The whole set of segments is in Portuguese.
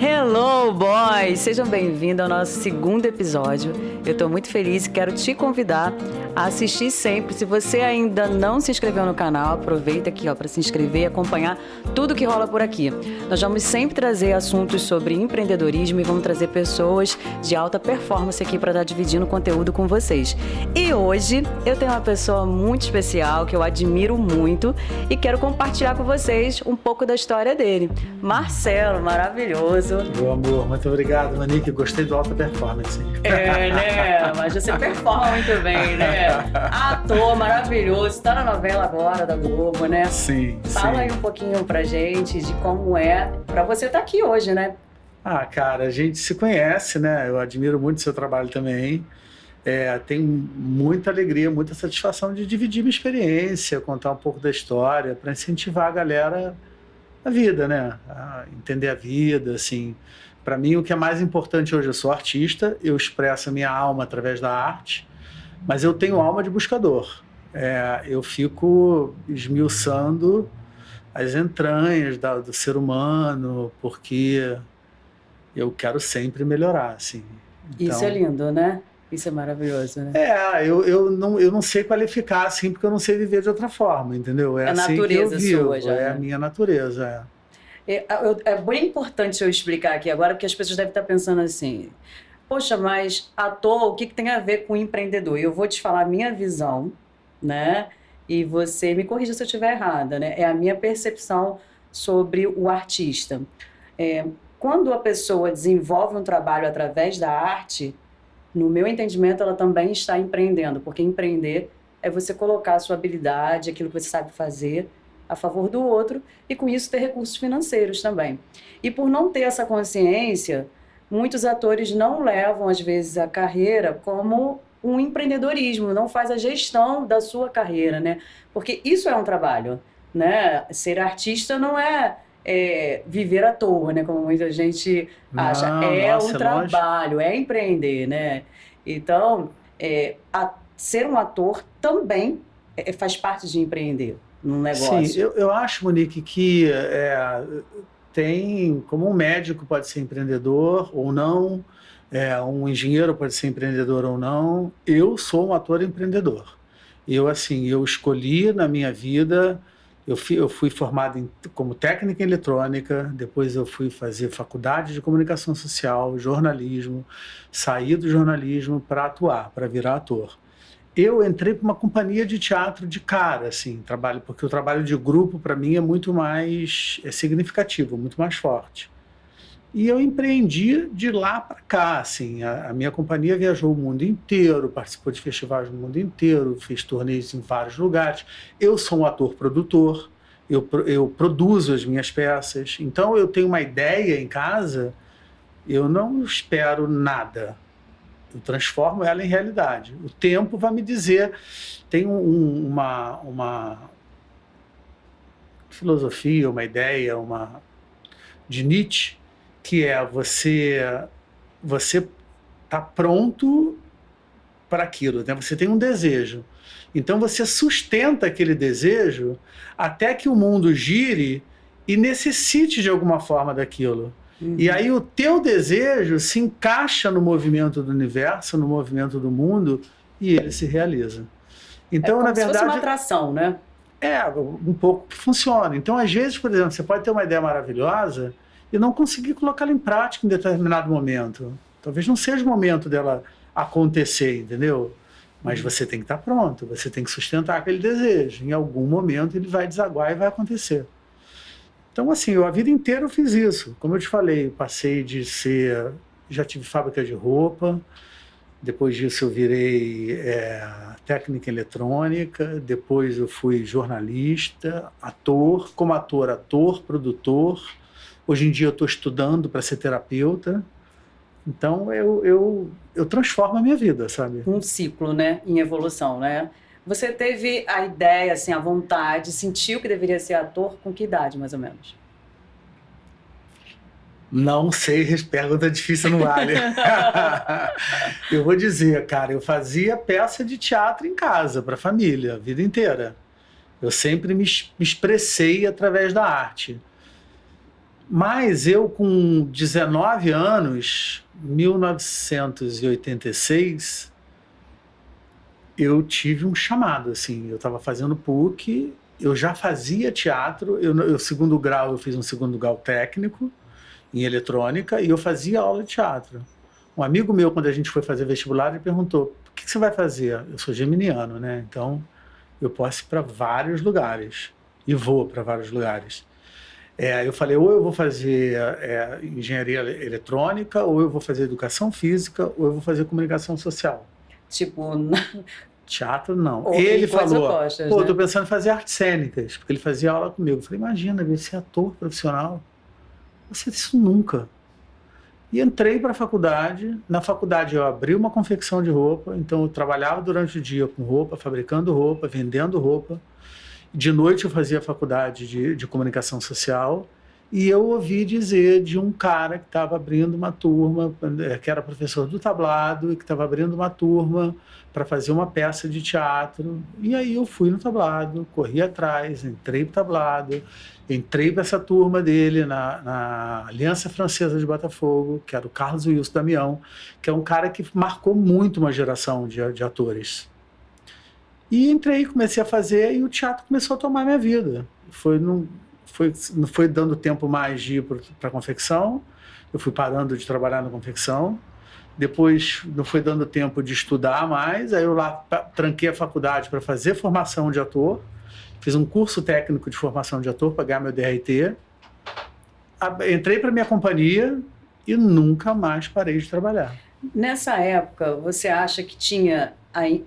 Hello, boys! Sejam bem-vindos ao nosso segundo episódio. Eu estou muito feliz e quero te convidar a assistir sempre. Se você ainda não se inscreveu no canal, aproveita aqui para se inscrever e acompanhar tudo que rola por aqui. Nós vamos sempre trazer assuntos sobre empreendedorismo e vamos trazer pessoas de alta performance aqui para estar dividindo conteúdo com vocês. E hoje eu tenho uma pessoa muito especial que eu admiro muito e quero compartilhar com vocês um pouco da história dele. Marcelo, maravilhoso. Meu amor, muito obrigado, Monique. Gostei do alta performance. É, né? Mas você performa muito bem, né? Ator maravilhoso. Tá na novela agora da Globo, né? Sim, Fala aí um pouquinho pra gente de como é pra você estar aqui hoje, né? Ah, cara, a gente se conhece, né? Eu admiro muito o seu trabalho também. Tenho muita alegria, muita satisfação de dividir minha experiência, contar um pouco da história, para incentivar a galera a vida, né? A entender a vida, assim. Para mim, o que é mais importante hoje, eu sou artista, eu expresso a minha alma através da arte, mas eu tenho alma de buscador. Eu fico esmiuçando as entranhas do ser humano, porque eu quero sempre melhorar, assim. Isso é lindo, né? Isso é maravilhoso, né? Eu não sei qualificar assim, porque eu não sei viver de outra forma, entendeu? É a assim natureza que eu vivo, sua já, né? a minha natureza. É bem importante eu explicar aqui agora, porque as pessoas devem estar pensando assim, poxa, mas ator, o que tem a ver com empreendedor? Eu vou te falar a minha visão, né? E você me corrija se eu estiver errada, né? É a minha percepção sobre o artista. Quando a pessoa desenvolve um trabalho através da arte, no meu entendimento, ela também está empreendendo, porque empreender é você colocar a sua habilidade, aquilo que você sabe fazer, a favor do outro e, com isso, ter recursos financeiros também. E por não ter essa consciência, muitos atores não levam, às vezes, a carreira como um empreendedorismo, não faz a gestão da sua carreira, né? Porque isso é um trabalho, né? Ser artista não é viver à toa, né? Como muita gente acha. Nossa, Um trabalho, é empreender, né? Então, ser um ator também faz parte de empreender num negócio. Sim, eu acho, Monique, que tem como um médico pode ser empreendedor ou não, um engenheiro pode ser empreendedor ou não. Eu sou um ator empreendedor. Eu escolhi na minha vida. Eu fui formado como técnica em eletrônica, depois eu fui fazer faculdade de comunicação social, jornalismo, saí do jornalismo para atuar, para virar ator. Eu entrei para uma companhia de teatro de cara, assim, porque o trabalho de grupo para mim é muito mais significativo, muito mais forte. E eu empreendi de lá para cá, assim, a minha companhia viajou o mundo inteiro, participou de festivais no mundo inteiro, fez turnês em vários lugares. Eu sou um ator-produtor, eu produzo as minhas peças, então eu tenho uma ideia em casa, eu não espero nada, eu transformo ela em realidade. O tempo vai me dizer, tem uma filosofia, uma ideia, de Nietzsche, que você está pronto para aquilo, né? Você tem um desejo. Então você sustenta aquele desejo até que o mundo gire e necessite de alguma forma daquilo. Uhum. E aí o teu desejo se encaixa no movimento do universo, no movimento do mundo, e ele se realiza. Então, na verdade, se fosse uma atração, né? Um pouco que funciona. Então, às vezes, por exemplo, você pode ter uma ideia maravilhosa e não conseguir colocá-la em prática em determinado momento. Talvez não seja o momento dela acontecer, entendeu? Mas você tem que estar pronto, você tem que sustentar aquele desejo. Em algum momento ele vai desaguar e vai acontecer. Então, assim, a vida inteira eu fiz isso. Como eu te falei, passei de já tive fábrica de roupa, depois disso eu virei técnica em eletrônica, depois eu fui jornalista, ator, como ator, produtor. Hoje em dia eu estou estudando para ser terapeuta. Então eu transformo a minha vida, sabe? Um ciclo, né? Em evolução, né? Você teve a ideia, assim, a vontade, sentiu que deveria ser ator com que idade, mais ou menos? Não sei, pergunta difícil no vale. Eu vou dizer, cara, eu fazia peça de teatro em casa, para a família, a vida inteira. Eu sempre me expressei através da arte. Mas eu, com 19 anos, 1986, eu tive um chamado, assim. Eu estava fazendo PUC, eu já fazia teatro, segundo grau, eu fiz um segundo grau técnico em eletrônica e eu fazia aula de teatro. Um amigo meu, quando a gente foi fazer vestibular, ele perguntou: o que você vai fazer? Eu sou geminiano, né? Então eu posso ir para vários lugares e vou para vários lugares. Eu falei: ou eu vou fazer engenharia eletrônica, ou eu vou fazer educação física, ou eu vou fazer comunicação social. Tipo, Teatro, não. ou Ele coisas falou: opostas, pô, né? tô pensando em fazer artes cênicas, porque ele fazia aula comigo. Eu falei: imagina, ver ser ator profissional. Você isso nunca. E entrei para a faculdade. Na faculdade eu abri uma confecção de roupa, então eu trabalhava durante o dia com roupa, fabricando roupa, vendendo roupa. De noite eu fazia faculdade de comunicação social e eu ouvi dizer de um cara que estava abrindo uma turma, que era professor do tablado e que estava abrindo uma turma para fazer uma peça de teatro. E aí eu fui no tablado, corri atrás, entrei para o tablado, entrei para essa turma dele na Aliança Francesa de Botafogo, que era o Carlos Wilson Damião, que é um cara que marcou muito uma geração de atores. E entrei, comecei a fazer e o teatro começou a tomar minha vida. Não foi dando tempo mais de ir para a confecção, eu fui parando de trabalhar na confecção. Depois não foi dando tempo de estudar mais, aí eu lá tranquei a faculdade para fazer formação de ator, fiz um curso técnico de formação de ator para ganhar meu DRT. Entrei para minha companhia e nunca mais parei de trabalhar. Nessa época, você acha que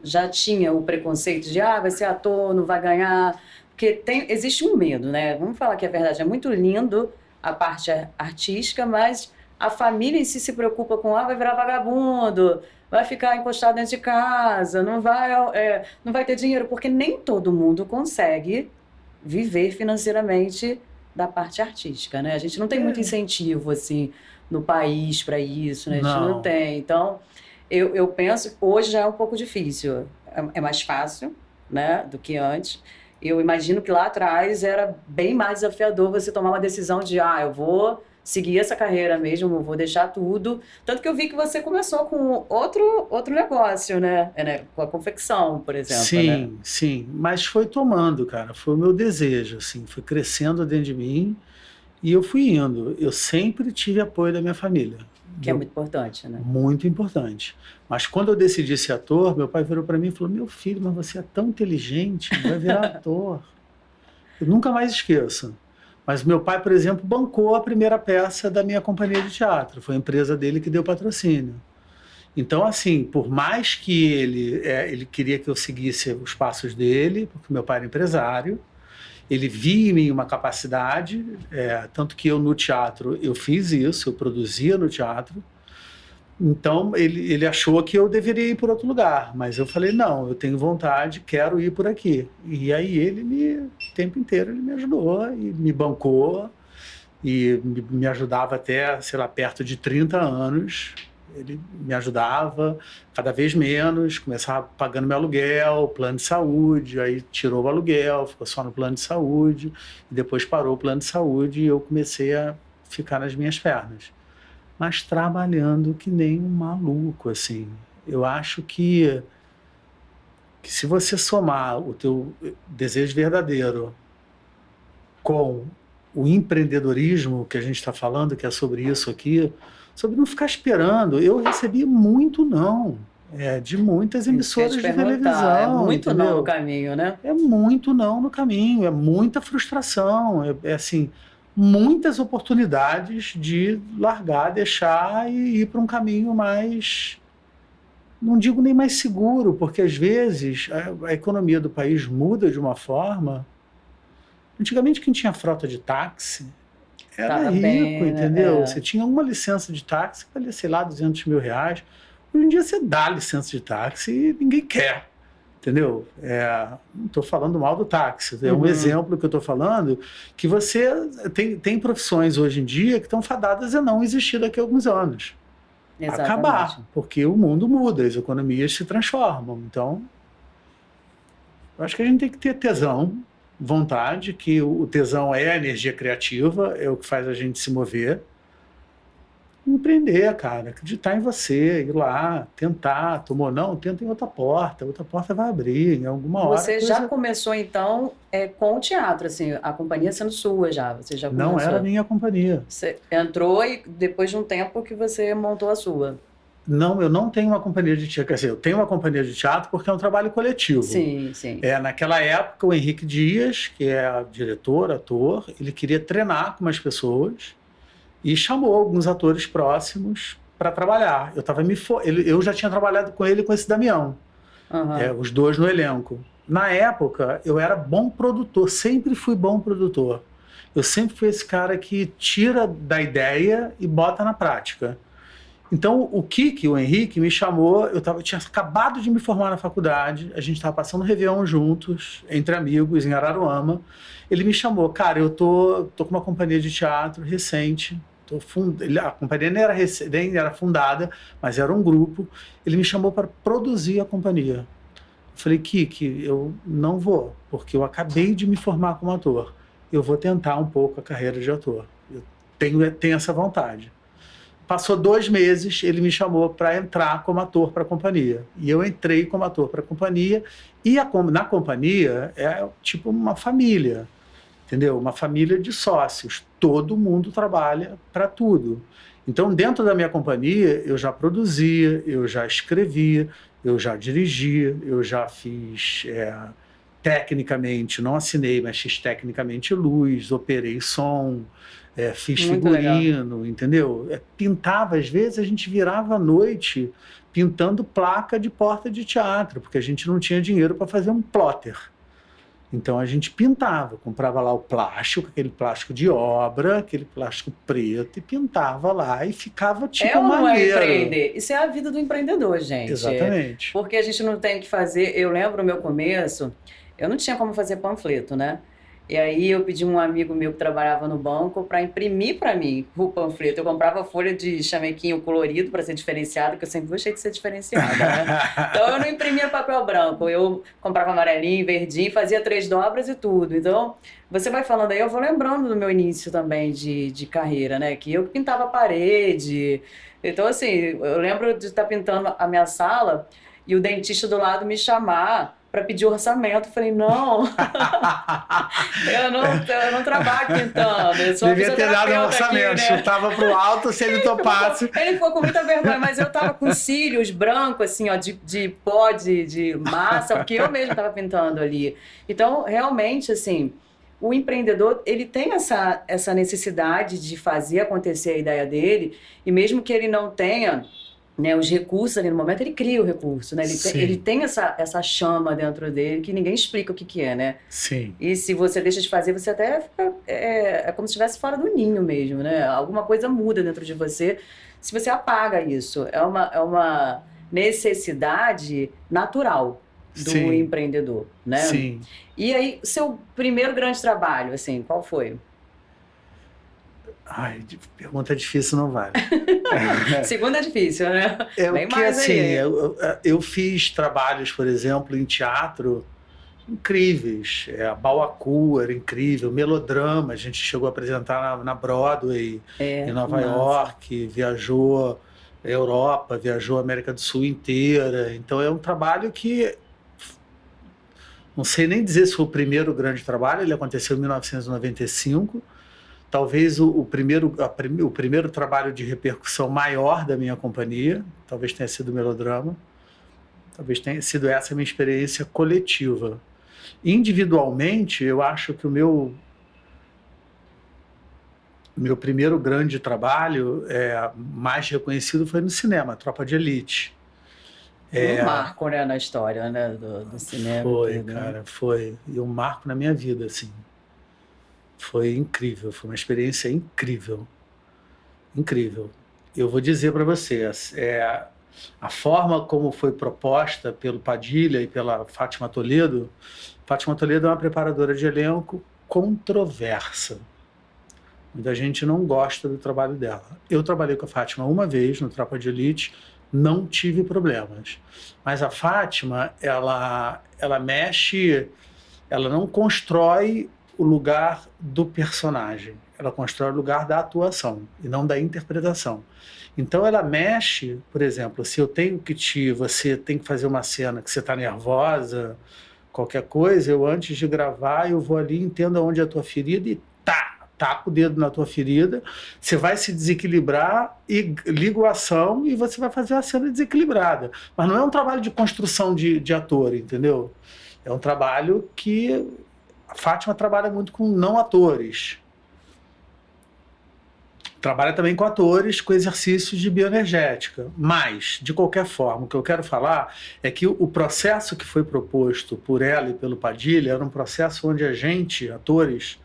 já tinha o preconceito de vai ser ator, não vai ganhar? Porque existe um medo, né? Vamos falar que é verdade, é muito lindo a parte artística, mas a família em si se preocupa com vai virar vagabundo, vai ficar encostado dentro de casa, não vai ter dinheiro, porque nem todo mundo consegue viver financeiramente da parte artística, né? A gente não tem muito incentivo, assim, no país para isso, né? A gente não tem. Então, eu penso que hoje já é um pouco difícil. É mais fácil, né, do que antes. Eu imagino que lá atrás era bem mais desafiador você tomar uma decisão de eu vou seguir essa carreira mesmo, eu vou deixar tudo. Tanto que eu vi que você começou com outro negócio, né? Com a confecção, por exemplo. Sim, né? Sim. Mas foi tomando, cara. Foi o meu desejo, assim. Foi crescendo dentro de mim e eu fui indo. Eu sempre tive apoio da minha família. Que é muito importante, né? Muito importante. Mas quando eu decidi ser ator, meu pai virou para mim e falou: meu filho, mas você é tão inteligente, vai virar ator. Eu nunca mais esqueço. Mas meu pai, por exemplo, bancou a primeira peça da minha companhia de teatro. Foi a empresa dele que deu patrocínio. Então, assim, por mais que ele queria que eu seguisse os passos dele, porque meu pai era empresário, ele via em mim uma capacidade, tanto que eu no teatro eu fiz isso, eu produzia no teatro. Então ele achou que eu deveria ir por outro lugar, mas eu falei: não, eu tenho vontade, quero ir por aqui. E aí o tempo inteiro ele me ajudou e me bancou e me ajudava até, sei lá, perto de 30 anos. Ele me ajudava cada vez menos, começava pagando meu aluguel, plano de saúde, aí tirou o aluguel, ficou só no plano de saúde, e depois parou o plano de saúde e eu comecei a ficar nas minhas pernas. Mas trabalhando que nem um maluco, assim. Eu acho que se você somar o teu desejo verdadeiro com o empreendedorismo que a gente está falando, que é sobre isso aqui, sobre não ficar esperando. Eu recebi muito não, de muitas emissoras de televisão. É muito entendeu? não no caminho, né? É muito não no caminho, é muita frustração, assim, muitas oportunidades de largar, deixar e ir para um caminho mais, não digo nem mais seguro, porque às vezes a economia do país muda de uma forma. Antigamente quem tinha frota de táxi era rico, bem, entendeu? né? Você tinha uma licença de táxi que valia, sei lá, 200 mil reais. Hoje em dia você dá licença de táxi e ninguém quer, entendeu? Não estou falando mal do táxi, é um exemplo que eu estou falando, que você tem profissões hoje em dia que estão fadadas a não existir daqui a alguns anos. Exatamente. Acabar, porque o mundo muda, as economias se transformam. Então, eu acho que a gente tem que ter tesão, vontade, que o tesão é a energia criativa, é o que faz a gente se mover. Empreender, cara, acreditar em você, ir lá, tentar, tomou não, tenta em outra porta vai abrir, em alguma hora. Você já começou, então, com o teatro, assim, a companhia sendo sua já, você já começou. Não era minha companhia. Você entrou e depois de um tempo que você montou a sua. Não, eu não tenho uma companhia de teatro, quer dizer, eu tenho uma companhia de teatro porque é um trabalho coletivo. Sim, sim. Naquela época, o Henrique Dias, que é diretor, ator, ele queria treinar com umas pessoas e chamou alguns atores próximos para trabalhar. Eu já tinha trabalhado com ele e com esse Damião, os dois no elenco. Na época, eu era bom produtor, sempre fui bom produtor. Eu sempre fui esse cara que tira da ideia e bota na prática. Então, o Henrique, me chamou, eu tinha acabado de me formar na faculdade, a gente estava passando Réveillon juntos, entre amigos, em Araruama. Ele me chamou, cara, eu tô com uma companhia de teatro recente, a companhia nem era fundada, mas era um grupo. Ele me chamou para produzir a companhia. Eu falei, Kiki, eu não vou, porque eu acabei de me formar como ator. Eu vou tentar um pouco a carreira de ator. Eu tenho essa vontade. Passou 2 meses, ele me chamou para entrar como ator para a companhia. E eu entrei como ator para a companhia. E na companhia é tipo uma família, entendeu? Uma família de sócios. Todo mundo trabalha para tudo. Então, dentro da minha companhia, eu já produzia, eu já escrevia, eu já dirigia, eu já fiz tecnicamente, não assinei, mas fiz tecnicamente luz, operei som, fiz Muito figurino, legal. entendeu? Pintava, às vezes a gente virava à noite pintando placa de porta de teatro, porque a gente não tinha dinheiro para fazer um plotter. Então a gente pintava, comprava lá o plástico, aquele plástico de obra, aquele plástico preto, e pintava lá e ficava tipo maneiro. Não é empreender? Isso é a vida do empreendedor, gente. Exatamente. Porque a gente não tem que fazer... Eu lembro no meu começo, eu não tinha como fazer panfleto, né? E aí eu pedi um amigo meu que trabalhava no banco para imprimir para mim o panfleto. Eu comprava folha de chamequinho colorido para ser diferenciado, que eu sempre gostei de ser diferenciada, né? Então eu não imprimia papel branco, eu comprava amarelinho, verdinho, fazia 3 dobras e tudo. Então você vai falando aí, eu vou lembrando do meu início também de carreira, né? Que eu pintava a parede. Então assim, eu lembro de estar pintando a minha sala e o dentista do lado me chamar para pedir orçamento. Eu falei, não, eu não trabalho pintando. Eu sou devia ter dado um orçamento, aqui, né? Chutava pro alto se ele topasse. Ele ficou com muita vergonha, mas eu tava com cílios brancos, assim, ó, de pó, de massa, porque eu mesmo tava pintando ali. Então, realmente, assim, o empreendedor, ele tem essa necessidade de fazer acontecer a ideia dele, e mesmo que ele não tenha, né, os recursos ali no momento, ele cria o recurso, né? Ele tem essa chama dentro dele que ninguém explica o que é, né? Sim. E se você deixa de fazer, você até fica... É como se estivesse fora do ninho mesmo, né? Alguma coisa muda dentro de você se você apaga isso. É uma necessidade natural do empreendedor, né? Sim. E aí, seu primeiro grande trabalho, assim, qual foi? Ai, pergunta difícil não vale. Segunda é difícil, né? Bem porque, mais assim, eu fiz trabalhos, por exemplo, em teatro incríveis. A Bauacu era incrível, Melodrama, a gente chegou a apresentar na Broadway, em Nova York, viajou a Europa, viajou a América do Sul inteira. Então é um trabalho que... Não sei nem dizer se foi o primeiro grande trabalho, ele aconteceu em 1995. Talvez o primeiro trabalho de repercussão maior da minha companhia, talvez tenha sido o Melodrama, talvez tenha sido essa a minha experiência coletiva. Individualmente, eu acho que o meu primeiro grande trabalho mais reconhecido foi no cinema, Tropa de Elite. Um marco, né, na história, né, do cinema. Foi, cara, foi. E um marco na minha vida, assim. Foi incrível, foi uma experiência incrível. Incrível. Eu vou dizer para você, a forma como foi proposta pelo Padilha e pela Fátima Toledo. Fátima Toledo é uma preparadora de elenco controversa. Muita gente não gosta do trabalho dela. Eu trabalhei com a Fátima uma vez no Tropa de Elite, não tive problemas. Mas a Fátima, ela mexe ela não constrói o lugar do personagem, ela constrói o lugar da atuação e não da interpretação. Então ela mexe, por exemplo, se eu tenho você tem que fazer uma cena que você está nervosa, qualquer coisa, eu antes de gravar, eu vou ali, entendo onde é a tua ferida e taco o dedo na tua ferida, você vai se desequilibrar e liga a ação e você vai fazer a cena desequilibrada. Mas não é um trabalho de construção de ator, entendeu? É um trabalho que a Fátima trabalha muito com não atores. Trabalha também com atores, com exercícios de bioenergética. Mas, de qualquer forma, o que eu quero falar é que o processo que foi proposto por ela e pelo Padilha era um processo onde a gente, atores,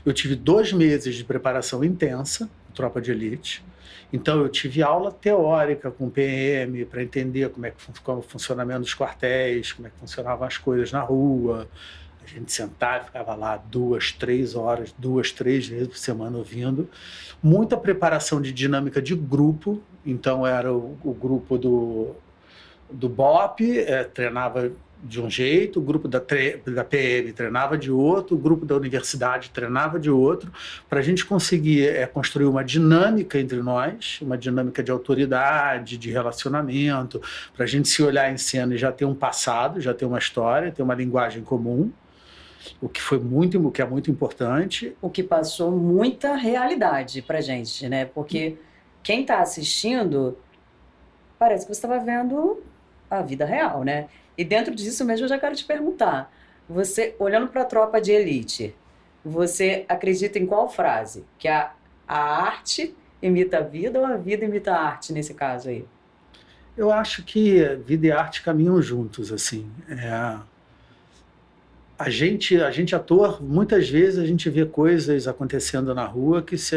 eu tive 2 meses de preparação intensa, Tropa de Elite. Então, eu tive aula teórica com o PM para entender como o funcionamento dos quartéis, como é que funcionavam as coisas na rua. A gente sentava e ficava lá 2, 3 horas, 2, 3 vezes por semana ouvindo. Muita preparação de dinâmica de grupo. Então, era o grupo do BOP, treinava de um jeito, o grupo da PM treinava de outro, o grupo da universidade treinava de outro, para a gente conseguir construir uma dinâmica entre nós, uma dinâmica de autoridade, de relacionamento, para a gente se olhar em cena e já ter um passado, já ter uma história, ter uma linguagem comum, o que é muito importante. O que passou muita realidade pra gente, né? Porque quem está assistindo parece que você estava vendo a vida real, né? E dentro disso mesmo eu já quero te perguntar, você, olhando para a Tropa de Elite, você acredita em qual frase? Que a arte imita a vida ou a vida imita a arte nesse caso aí? Eu acho que vida e arte caminham juntos, assim. A gente ator, muitas vezes a gente vê coisas acontecendo na rua que se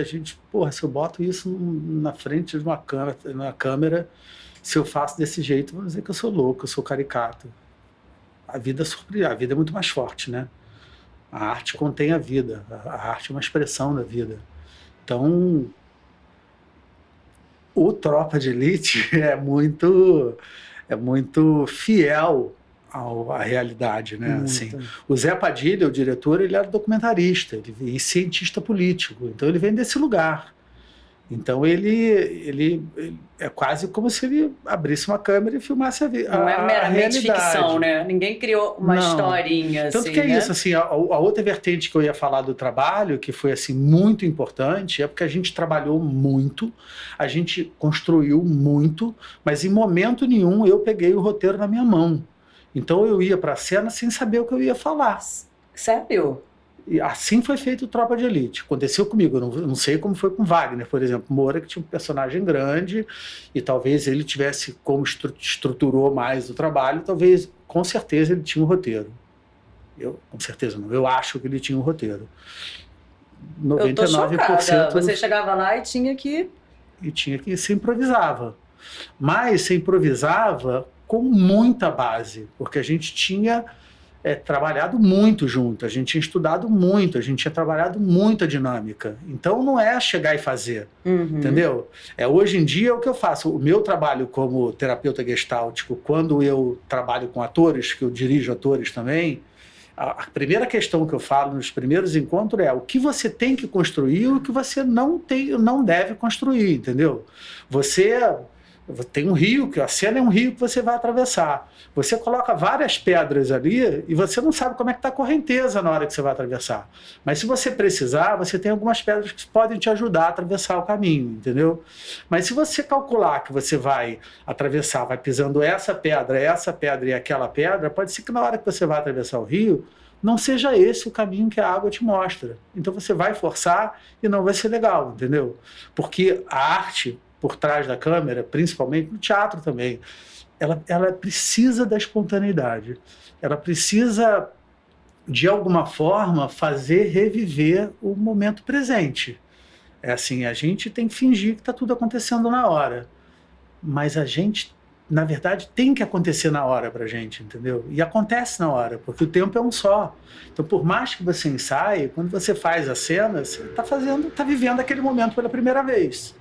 eu boto isso na frente de uma câmera, se eu faço desse jeito, vão dizer que eu sou louco, eu sou caricato. A vida é muito mais forte, né? A arte contém a vida, a arte é uma expressão da vida. Então, o Tropa de Elite é muito fiel à realidade, né? Assim, o Zé Padilha, o diretor, ele era documentarista e cientista político, então ele vem desse lugar. Então ele é quase como se ele abrisse uma câmera e filmasse a realidade. Não é meramente ficção, né? Ninguém criou uma historinha Tanto assim, que é né? isso, assim, a outra vertente que eu ia falar do trabalho, que foi assim muito importante, é porque a gente trabalhou muito, a gente construiu muito, mas em momento nenhum eu peguei o roteiro na minha mão. Então eu ia para a cena sem saber o que eu ia falar. Sério? E assim foi feito o Tropa de Elite. Aconteceu comigo, eu não sei como foi com Wagner, por exemplo. Moura, que tinha um personagem grande, e talvez ele tivesse, como estruturou mais o trabalho, talvez, com certeza, ele tinha um roteiro. Com certeza não, eu acho que ele tinha um roteiro. 99%. Eu tô chocada. Você chegava lá e tinha que... se improvisava. Mas se improvisava com muita base, porque a gente tinha... trabalhado muito junto, a gente tinha estudado muito, a gente tinha trabalhado muito a dinâmica. Então não é chegar e fazer, entendeu? Hoje em dia é o que eu faço. O meu trabalho como terapeuta gestáltico, quando eu trabalho com atores, que eu dirijo atores também, a primeira questão que eu falo nos primeiros encontros é o que você tem que construir e o que você não deve construir, entendeu? Você tem um rio, que a cena é um rio que você vai atravessar. Você coloca várias pedras ali e você não sabe como é que está a correnteza na hora que você vai atravessar. Mas se você precisar, você tem algumas pedras que podem te ajudar a atravessar o caminho, entendeu? Mas se você calcular que você vai atravessar, vai pisando essa pedra e aquela pedra, pode ser que na hora que você vai atravessar o rio, não seja esse o caminho que a água te mostra. Então você vai forçar e não vai ser legal, entendeu? Porque a arte... por trás da câmera, principalmente no teatro também, ela precisa da espontaneidade. Ela precisa, de alguma forma, fazer reviver o momento presente. A gente tem que fingir que está tudo acontecendo na hora. Mas a gente, na verdade, tem que acontecer na hora para a gente, entendeu? E acontece na hora, porque o tempo é um só. Então, por mais que você ensaie, quando você faz a cena, você está vivendo aquele momento pela primeira vez.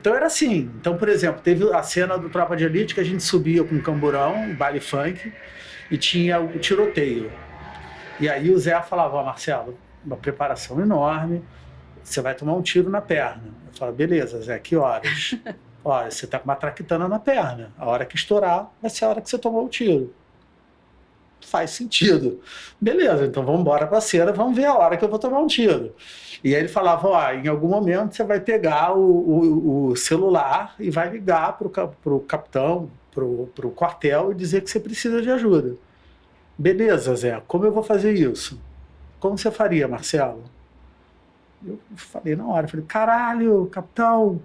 Então era assim. Então, por exemplo, teve a cena do Tropa de Elite que a gente subia com um camburão, um baile funk, e tinha o tiroteio. E aí o Zé falava, ó, Marcelo, uma preparação enorme, você vai tomar um tiro na perna. Eu falava, beleza, Zé, que horas? Olha, você tá com uma traquitana na perna. A hora que estourar vai ser a hora que você tomou o tiro. Faz sentido. Beleza, então vamos embora para a cena, vamos ver a hora que eu vou tomar um tiro. E aí ele falava, ó, em algum momento você vai pegar o celular e vai ligar para o capitão, para o quartel e dizer que você precisa de ajuda. Beleza, Zé, como eu vou fazer isso? Como você faria, Marcelo? Eu falei na hora, falei, caralho, capitão,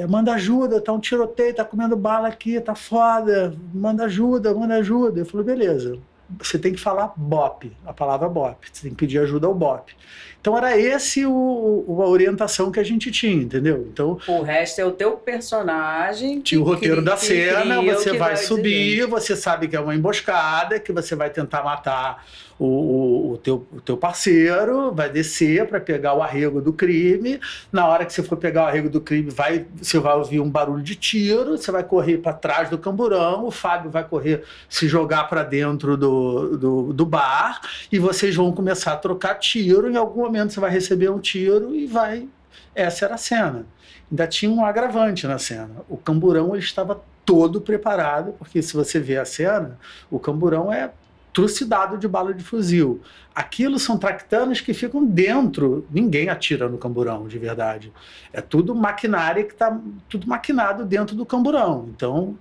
manda ajuda, tá um tiroteio, tá comendo bala aqui, tá foda, manda ajuda, manda ajuda. Eu falei, beleza. Você tem que falar BOP, a palavra BOP. Você tem que pedir ajuda ao BOP. Então era esse a orientação que a gente tinha, entendeu? Então, o resto é o teu personagem. Tinha o roteiro da cena, você vai subir, dizer. você sabe que é uma emboscada, que você vai tentar matar o teu parceiro, vai descer para pegar o arrego do crime. Na hora que você for pegar o arrego do crime, você vai ouvir um barulho de tiro, você vai correr para trás do camburão, o Fábio vai correr, se jogar para dentro do bar, e vocês vão começar a trocar tiro. Em algum momento você vai receber um tiro e vai... Essa era a cena. Ainda tinha um agravante na cena. O camburão ele estava todo preparado, porque se você vê a cena, o camburão é trucidado de bala de fuzil. Aquilo são traquitanas que ficam dentro, ninguém atira no camburão, de verdade. É tudo maquinária que está tudo maquinado dentro do camburão. Então,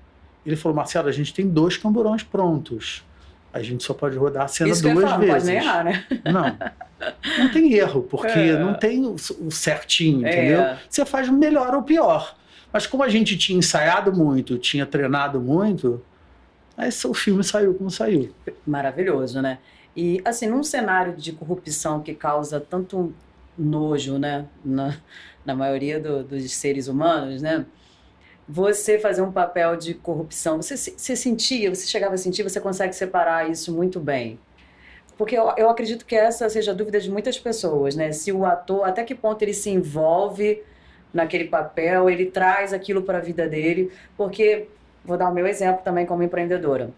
ele falou, Marcelo, a gente tem 2 camburões prontos. A gente só pode rodar a cena 2 vezes. Não pode nem errar, né? Não tem erro, porque não tem o certinho, entendeu? Você faz melhor ou pior. Mas como a gente tinha ensaiado muito, tinha treinado muito, aí o filme saiu como saiu. Maravilhoso, né? E, assim, num cenário de corrupção que causa tanto nojo, né? Na maioria dos seres humanos, né? Você fazer um papel de corrupção, você chegava a sentir, você consegue separar isso muito bem. Porque eu acredito que essa seja a dúvida de muitas pessoas, né? Se o ator, até que ponto ele se envolve naquele papel, ele traz aquilo para a vida dele. Porque, vou dar o meu exemplo também como empreendedora,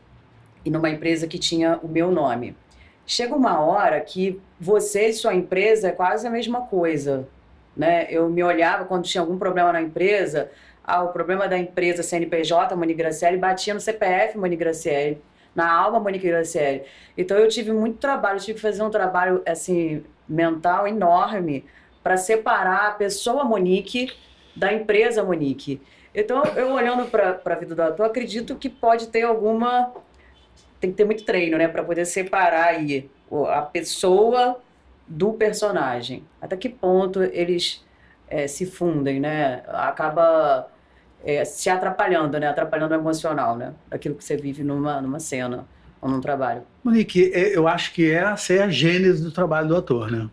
e numa empresa que tinha o meu nome. Chega uma hora que você e sua empresa é quase a mesma coisa, né? Eu me olhava quando tinha algum problema na empresa, o problema da empresa CNPJ, Monique Graciele, batia no CPF, Monique Graciele, na alma, Monique Graciele. Então eu tive muito trabalho, tive que fazer um trabalho assim, mental enorme para separar a pessoa Monique da empresa Monique. Então eu olhando para a vida do ator, acredito que pode ter tem que ter muito treino, né, para poder separar aí a pessoa do personagem. Até que ponto eles se fundem, né? Acaba se atrapalhando, né? Atrapalhando o emocional, né? Daquilo que você vive numa cena ou num trabalho. Monique, eu acho que essa é a gênese do trabalho do ator, né?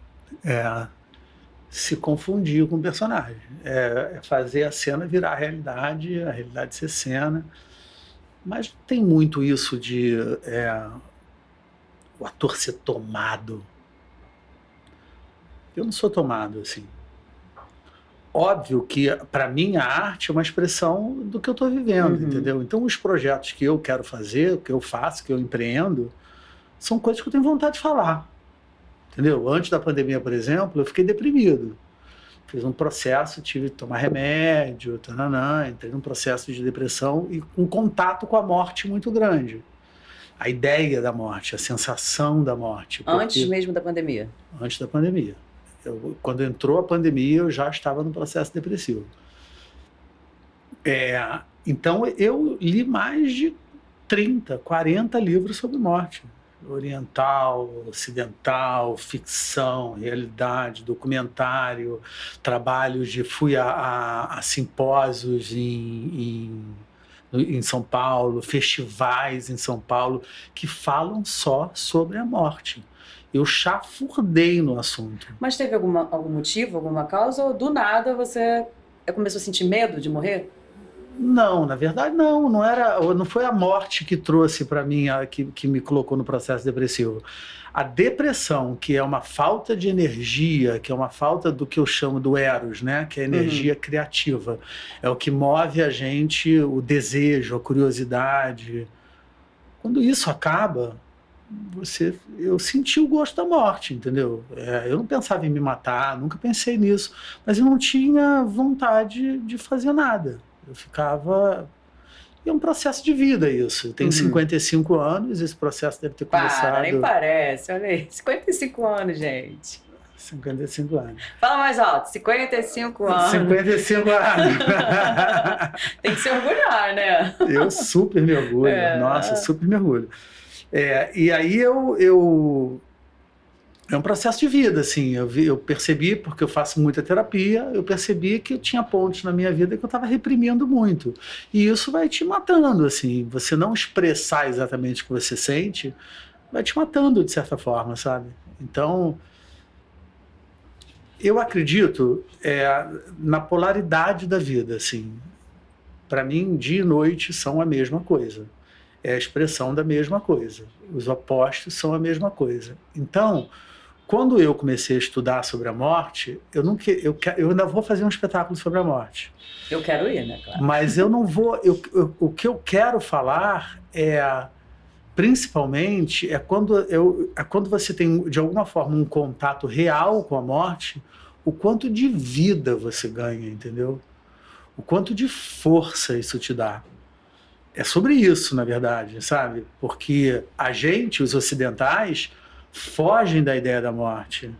Se confundir com o personagem. É fazer a cena virar a realidade ser cena. Mas tem muito isso de o ator ser tomado. Eu não sou tomado, assim. Óbvio que, para mim, a arte é uma expressão do que eu estou vivendo, entendeu? Então, os projetos que eu quero fazer, que eu faço, que eu empreendo, são coisas que eu tenho vontade de falar, entendeu? Antes da pandemia, por exemplo, eu fiquei deprimido. Fiz um processo, tive que tomar remédio, entrei num processo de depressão e um contato com a morte muito grande. A ideia da morte, a sensação da morte. Antes mesmo da pandemia? Antes da pandemia. Quando entrou a pandemia, eu já estava no processo depressivo. Então, eu li mais de 30, 40 livros sobre morte. Oriental, ocidental, ficção, realidade, documentário, trabalhos fui a simpósios em São Paulo, festivais em São Paulo, que falam só sobre a morte. Eu chafurdei no assunto. Mas teve algum motivo, alguma causa, ou do nada você começou a sentir medo de morrer? Não, na verdade não foi a morte que trouxe para mim, que me colocou no processo depressivo. A depressão, que é uma falta de energia, que é uma falta do que eu chamo do eros, né? Que é a energia criativa. É o que move a gente, o desejo, a curiosidade. Quando isso acaba, eu senti o gosto da morte, entendeu? Eu não pensava em me matar, nunca pensei nisso, mas eu não tinha vontade de fazer nada. Eu ficava... É um processo de vida isso. Eu tenho 55 anos, esse processo deve ter começado... Nem parece, olha aí. 55 anos, gente. 55 anos. Fala mais alto, 55 anos. 55 anos. Tem que se orgulhar, né? Eu super me orgulho, nossa, super me orgulho. E aí é um processo de vida, assim, eu percebi, porque eu faço muita terapia, eu percebi que eu tinha pontos na minha vida que eu estava reprimindo muito. E isso vai te matando, assim, você não expressar exatamente o que você sente, vai te matando de certa forma, sabe? Então, eu acredito na polaridade da vida, assim. Para mim, dia e noite são a mesma coisa. É a expressão da mesma coisa. Os opostos são a mesma coisa. Então, quando eu comecei a estudar sobre a morte, eu ainda vou fazer um espetáculo sobre a morte. Eu quero ir, né, claro. Mas eu não vou... o que eu quero falar principalmente, quando você tem, de alguma forma, um contato real com a morte, o quanto de vida você ganha, entendeu? O quanto de força isso te dá. É sobre isso, na verdade, sabe? Porque a gente, os ocidentais, fogem da ideia da morte.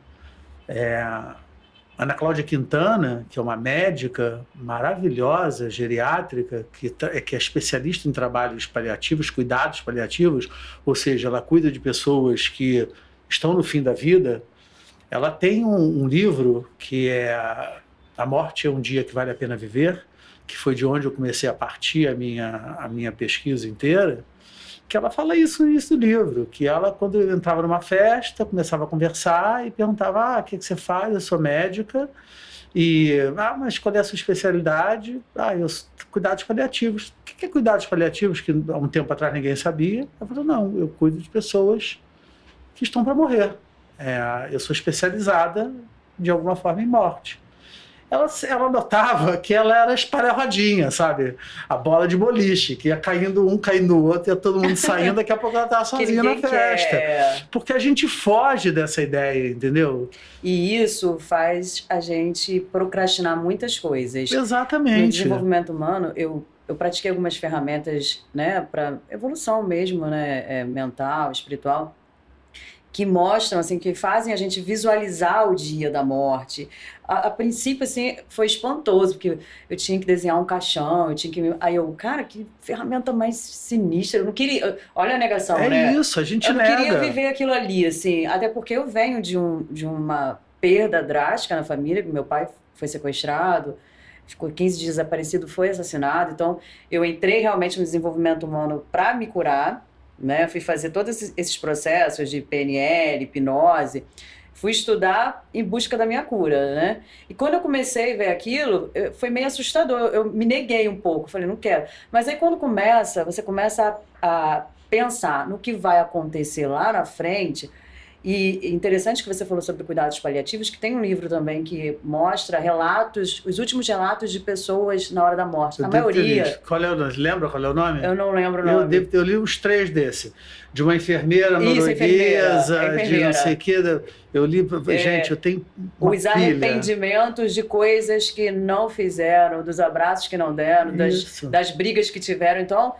Ana Cláudia Quintana, que é uma médica maravilhosa, geriátrica, que é especialista em trabalhos paliativos, cuidados paliativos, ou seja, ela cuida de pessoas que estão no fim da vida. Ela tem um livro que é A Morte é um Dia que Vale a Pena Viver, que foi de onde eu comecei a partir a minha pesquisa inteira, que ela fala isso no início do livro, que ela, quando eu entrava numa festa, começava a conversar e perguntava, o que você faz? Eu sou médica, mas qual é a sua especialidade? Cuidados paliativos. O que é cuidados paliativos? Que há um tempo atrás ninguém sabia. Ela falou, não, eu cuido de pessoas que estão para morrer. Eu sou especializada, de alguma forma, em morte. Ela notava que ela era espalha-rodinha, sabe? A bola de boliche, que ia caindo um, caindo o outro, ia todo mundo saindo, daqui a pouco ela estava sozinha na festa. Porque a gente foge dessa ideia, entendeu? E isso faz a gente procrastinar muitas coisas. Exatamente. No desenvolvimento humano, eu pratiquei algumas ferramentas, né, para evolução mesmo, né, mental, espiritual, que mostram, assim, que fazem a gente visualizar o dia da morte. A princípio, assim, foi espantoso, porque eu tinha que desenhar um caixão, cara, que ferramenta mais sinistra, eu não queria... Olha a negação, né? É isso, a gente nega. Eu não queria viver aquilo ali, assim, até porque eu venho de uma perda drástica na família, meu pai foi sequestrado, ficou 15 dias desaparecido, foi assassinado, então eu entrei realmente no desenvolvimento humano para me curar, né? Fui fazer todos esses processos de PNL, hipnose, fui estudar em busca da minha cura, né? E quando eu comecei a ver aquilo, foi meio assustador, eu me neguei um pouco, falei, não quero. Mas aí quando você começa a pensar no que vai acontecer lá na frente. E interessante que você falou sobre cuidados paliativos, que tem um livro também que mostra os últimos relatos de pessoas na hora da morte. A maioria... Lembra qual é o nome? Eu não lembro o nome. Eu li uns 3 desse. De uma enfermeira norueguesa, de não sei o que. Eu li... Gente, eu tenho uma Os arrependimentos de coisas que não fizeram, dos abraços que não deram, das brigas que tiveram. Então,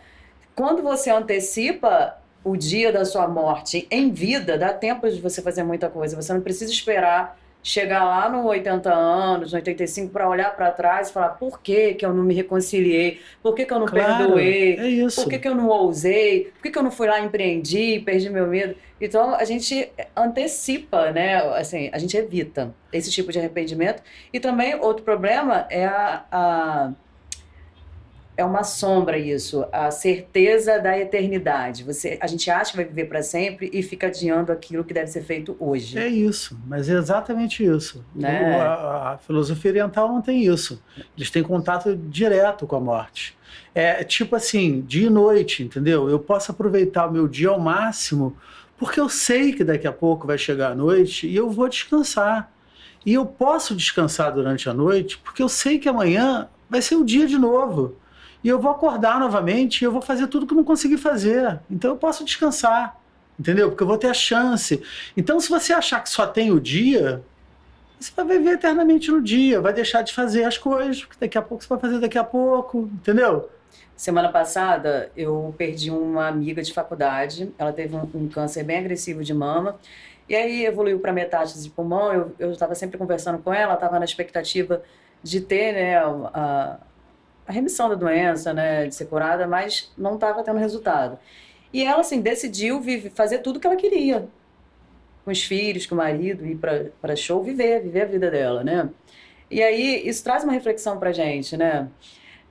quando você antecipa o dia da sua morte em vida, dá tempo de você fazer muita coisa. Você não precisa esperar chegar lá no 80 anos, no 85, para olhar para trás e falar por que eu não me reconciliei, por que eu não perdoei, por que eu não ousei, por que eu não fui lá e empreendi, perdi meu medo. Então, a gente antecipa, né? Assim, a gente evita esse tipo de arrependimento. E também, outro problema é é uma sombra isso, a certeza da eternidade. A gente acha que vai viver para sempre e fica adiando aquilo que deve ser feito hoje. É isso, mas é exatamente isso. Né? A filosofia oriental não tem isso. Eles têm contato direto com a morte. É tipo assim, dia e noite, entendeu? Eu posso aproveitar o meu dia ao máximo porque eu sei que daqui a pouco vai chegar a noite e eu vou descansar. E eu posso descansar durante a noite porque eu sei que amanhã vai ser o dia de novo. E eu vou acordar novamente e eu vou fazer tudo que eu não consegui fazer. Então eu posso descansar. entendeu? Porque eu vou ter a chance. Então, se você achar que só tem o dia, você vai viver eternamente no dia, vai deixar de fazer as coisas, porque daqui a pouco você vai fazer daqui a pouco, entendeu? Semana passada, eu perdi uma amiga de faculdade. Ela teve um câncer bem agressivo de mama. E aí evoluiu para metástase de pulmão. Eu estava sempre conversando com ela, estava na expectativa de ter, né, a remissão da doença, né, de ser curada, mas não estava tendo resultado. E ela, assim, decidiu fazer tudo o que ela queria. Com os filhos, com o marido, ir para show, viver a vida dela, né? E aí, isso traz uma reflexão pra gente, né?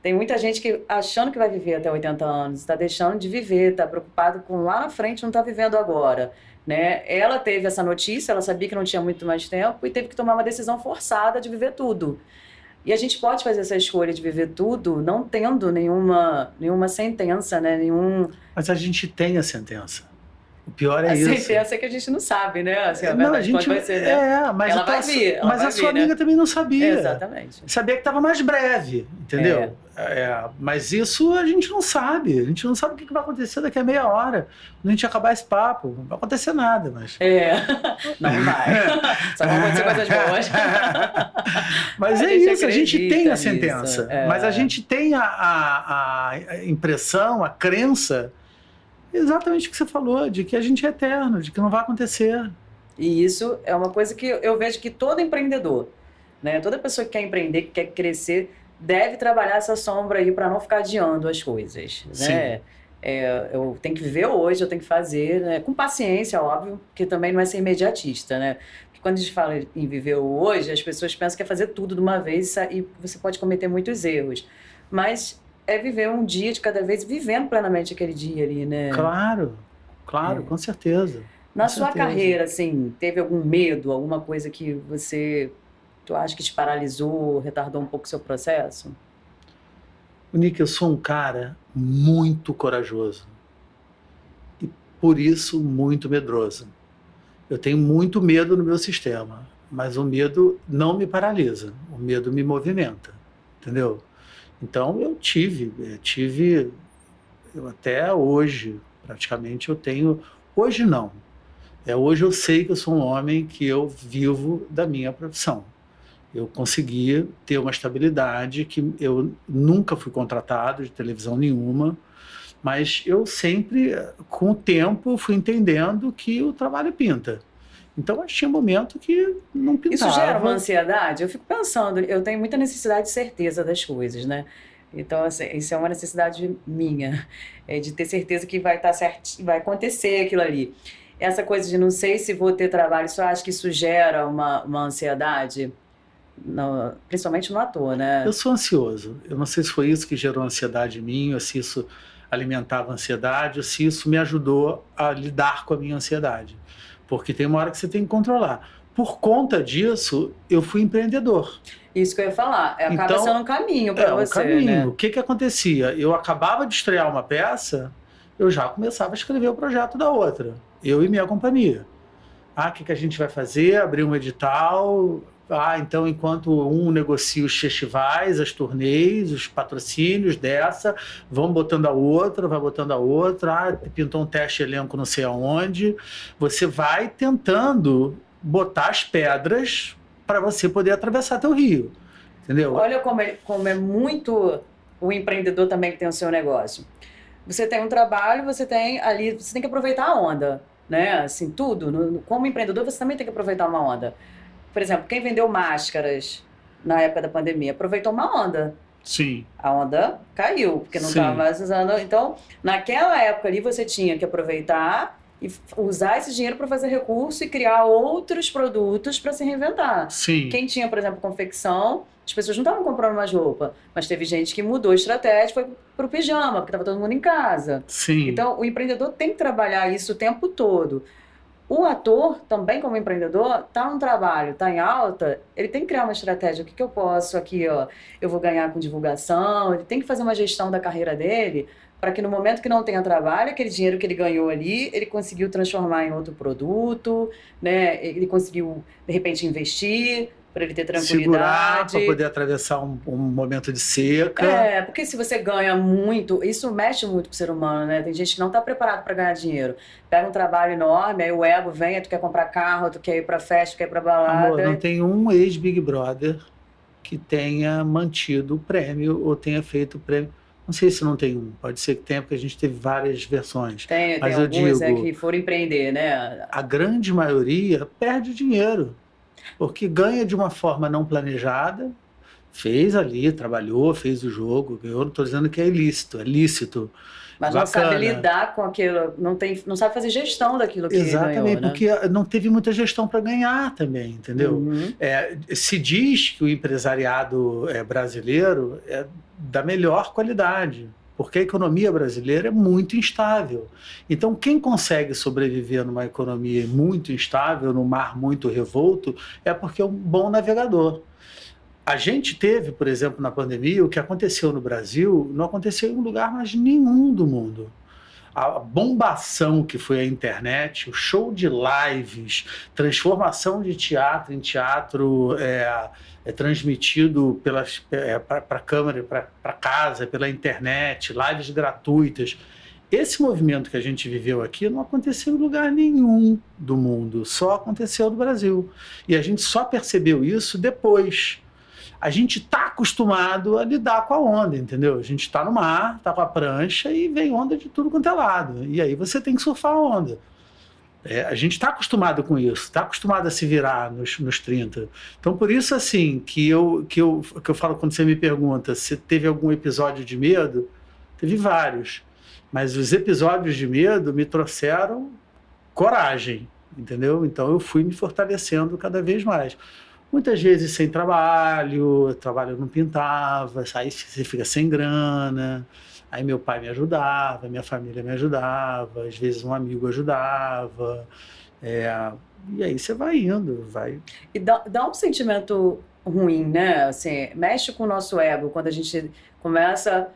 Tem muita gente que achando que vai viver até 80 anos, está deixando de viver, está preocupado com lá na frente, não está vivendo agora, né? Ela teve essa notícia, ela sabia que não tinha muito mais tempo e teve que tomar uma decisão forçada de viver tudo. E a gente pode fazer essa escolha de viver tudo não tendo nenhuma sentença, né? Mas a gente tem a sentença. O pior é A isso. sentença é que a gente não sabe, né? Assim, a Não, verdade pode vai ser, né? mas Ela vai vir, ela mas vai a sua vir, né? amiga também não sabia. Exatamente. Sabia que estava mais breve, entendeu? Mas isso a gente não sabe. A gente não sabe o que vai acontecer daqui a meia hora. Quando a gente acabar esse papo, não vai acontecer nada, mas... Não vai. Só vão acontecer coisas boas. Mas A é gente isso, a gente tem a acredita sentença. nisso, é. Mas a gente tem a impressão, a crença, exatamente o que você falou, de que a gente é eterno, de que não vai acontecer. E isso é uma coisa que eu vejo que todo empreendedor, né, toda pessoa que quer empreender, que quer crescer, deve trabalhar essa sombra aí para não ficar adiando as coisas, né? Eu tenho que viver hoje, eu tenho que fazer, né? Com paciência, óbvio, porque também não é ser imediatista, né? Porque quando a gente fala em viver o hoje, as pessoas pensam que é fazer tudo de uma vez e você pode cometer muitos erros. Mas é viver um dia de cada vez, vivendo plenamente aquele dia ali, né? Claro, com certeza. Na sua carreira, assim, teve algum medo, alguma coisa que tu acha que te paralisou, retardou um pouco o seu processo? Nick, eu sou um cara muito corajoso e, por isso, muito medroso. Eu tenho muito medo no meu sistema, mas o medo não me paralisa, o medo me movimenta, entendeu? Então, eu até hoje, praticamente, eu tenho... Hoje, não. Hoje eu sei que eu sou um homem que eu vivo da minha profissão. Eu consegui ter uma estabilidade que eu nunca fui contratado de televisão nenhuma, mas eu sempre, com o tempo, fui entendendo que o trabalho pinta. Então, tinha momento que não pintava. Isso gera uma ansiedade? Eu fico pensando, eu tenho muita necessidade de certeza das coisas, né? Então, assim, isso é uma necessidade minha, de ter certeza que vai estar certo, vai acontecer aquilo ali. Essa coisa de não sei se vou ter trabalho, só acho que isso gera uma ansiedade? Principalmente no ator, né? Eu sou ansioso. Eu não sei se foi isso que gerou ansiedade em mim, ou se isso alimentava a ansiedade, ou se isso me ajudou a lidar com a minha ansiedade. Porque tem uma hora que você tem que controlar. Por conta disso, eu fui empreendedor. Isso que eu ia falar. Acaba então, sendo um caminho para você, um caminho. né? O que acontecia? Eu acabava de estrear uma peça, eu já começava a escrever o projeto da outra. Eu e minha companhia. O que a gente vai fazer? Abrir um edital... então enquanto um negocia os festivais, as turnês, os patrocínios dessa, vão botando a outra, vai botando a outra, pintou um teste elenco não sei aonde, você vai tentando botar as pedras para você poder atravessar teu rio, entendeu? Olha como é muito o empreendedor também que tem o seu negócio. Você tem um trabalho, você tem que aproveitar a onda, né? Assim, tudo. Como empreendedor, você também tem que aproveitar uma onda. Por exemplo, quem vendeu máscaras na época da pandemia aproveitou uma onda. Sim. A onda caiu, porque não estava mais usando. Então, naquela época ali, você tinha que aproveitar e usar esse dinheiro para fazer recurso e criar outros produtos para se reinventar. Sim. Quem tinha, por exemplo, confecção, as pessoas não estavam comprando mais roupa, mas teve gente que mudou a estratégia, foi para o pijama, porque estava todo mundo em casa. Sim. Então, o empreendedor tem que trabalhar isso o tempo todo. O ator, também como empreendedor, está num trabalho, está em alta, ele tem que criar uma estratégia. O que eu posso aqui, eu vou ganhar com divulgação, ele tem que fazer uma gestão da carreira dele, para que no momento que não tenha trabalho, aquele dinheiro que ele ganhou ali, ele conseguiu transformar em outro produto, né? Ele conseguiu, de repente, investir, para ele ter segurar tranquilidade. para poder atravessar um momento de seca. Porque se você ganha muito, isso mexe muito com o ser humano, né? Tem gente que não está preparado para ganhar dinheiro. Pega um trabalho enorme, aí o ego vem, aí tu quer comprar carro, tu quer ir para festa, tu quer ir para balada. Amor, não tem um ex-Big Brother que tenha mantido o prêmio ou tenha feito o prêmio. Não sei se não tem um, pode ser que tenha, porque a gente teve várias versões. Tem Mas eu alguns digo, que foram empreender, né? a grande maioria perde dinheiro, porque ganha de uma forma não planejada, fez ali, trabalhou, fez o jogo, ganhou. Não estou dizendo que é ilícito, é lícito. Mas bacana. não sabe lidar com aquilo, não sabe fazer gestão daquilo que Exatamente, ganhou, né? porque não teve muita gestão para ganhar também, entendeu? Uhum. Se diz que o empresariado brasileiro é da melhor qualidade, porque a economia brasileira é muito instável. Então, quem consegue sobreviver numa economia muito instável, num mar muito revolto, é porque é um bom navegador. A gente teve, por exemplo, na pandemia, o que aconteceu no Brasil não aconteceu em lugar mais nenhum do mundo. A bombação que foi a internet, o show de lives, transformação de teatro em teatro transmitido para câmera, para casa, pela internet, lives gratuitas. Esse movimento que a gente viveu aqui não aconteceu em lugar nenhum do mundo, só aconteceu no Brasil. E a gente só percebeu isso depois. A gente está acostumado a lidar com a onda, entendeu? A gente está no mar, está com a prancha e vem onda de tudo quanto é lado. E aí você tem que surfar a onda. A gente está acostumado com isso, está acostumado a se virar nos 30. Então, por isso, assim, que eu falo quando você me pergunta se teve algum episódio de medo, teve vários. Mas os episódios de medo me trouxeram coragem, entendeu? Então, eu fui me fortalecendo cada vez mais. Muitas vezes sem trabalho, o trabalho não pintava, aí você fica sem grana, aí meu pai me ajudava, minha família me ajudava, às vezes um amigo ajudava, e aí você vai indo, vai... E dá um sentimento ruim, né? Assim, mexe com o nosso ego, quando a gente começa...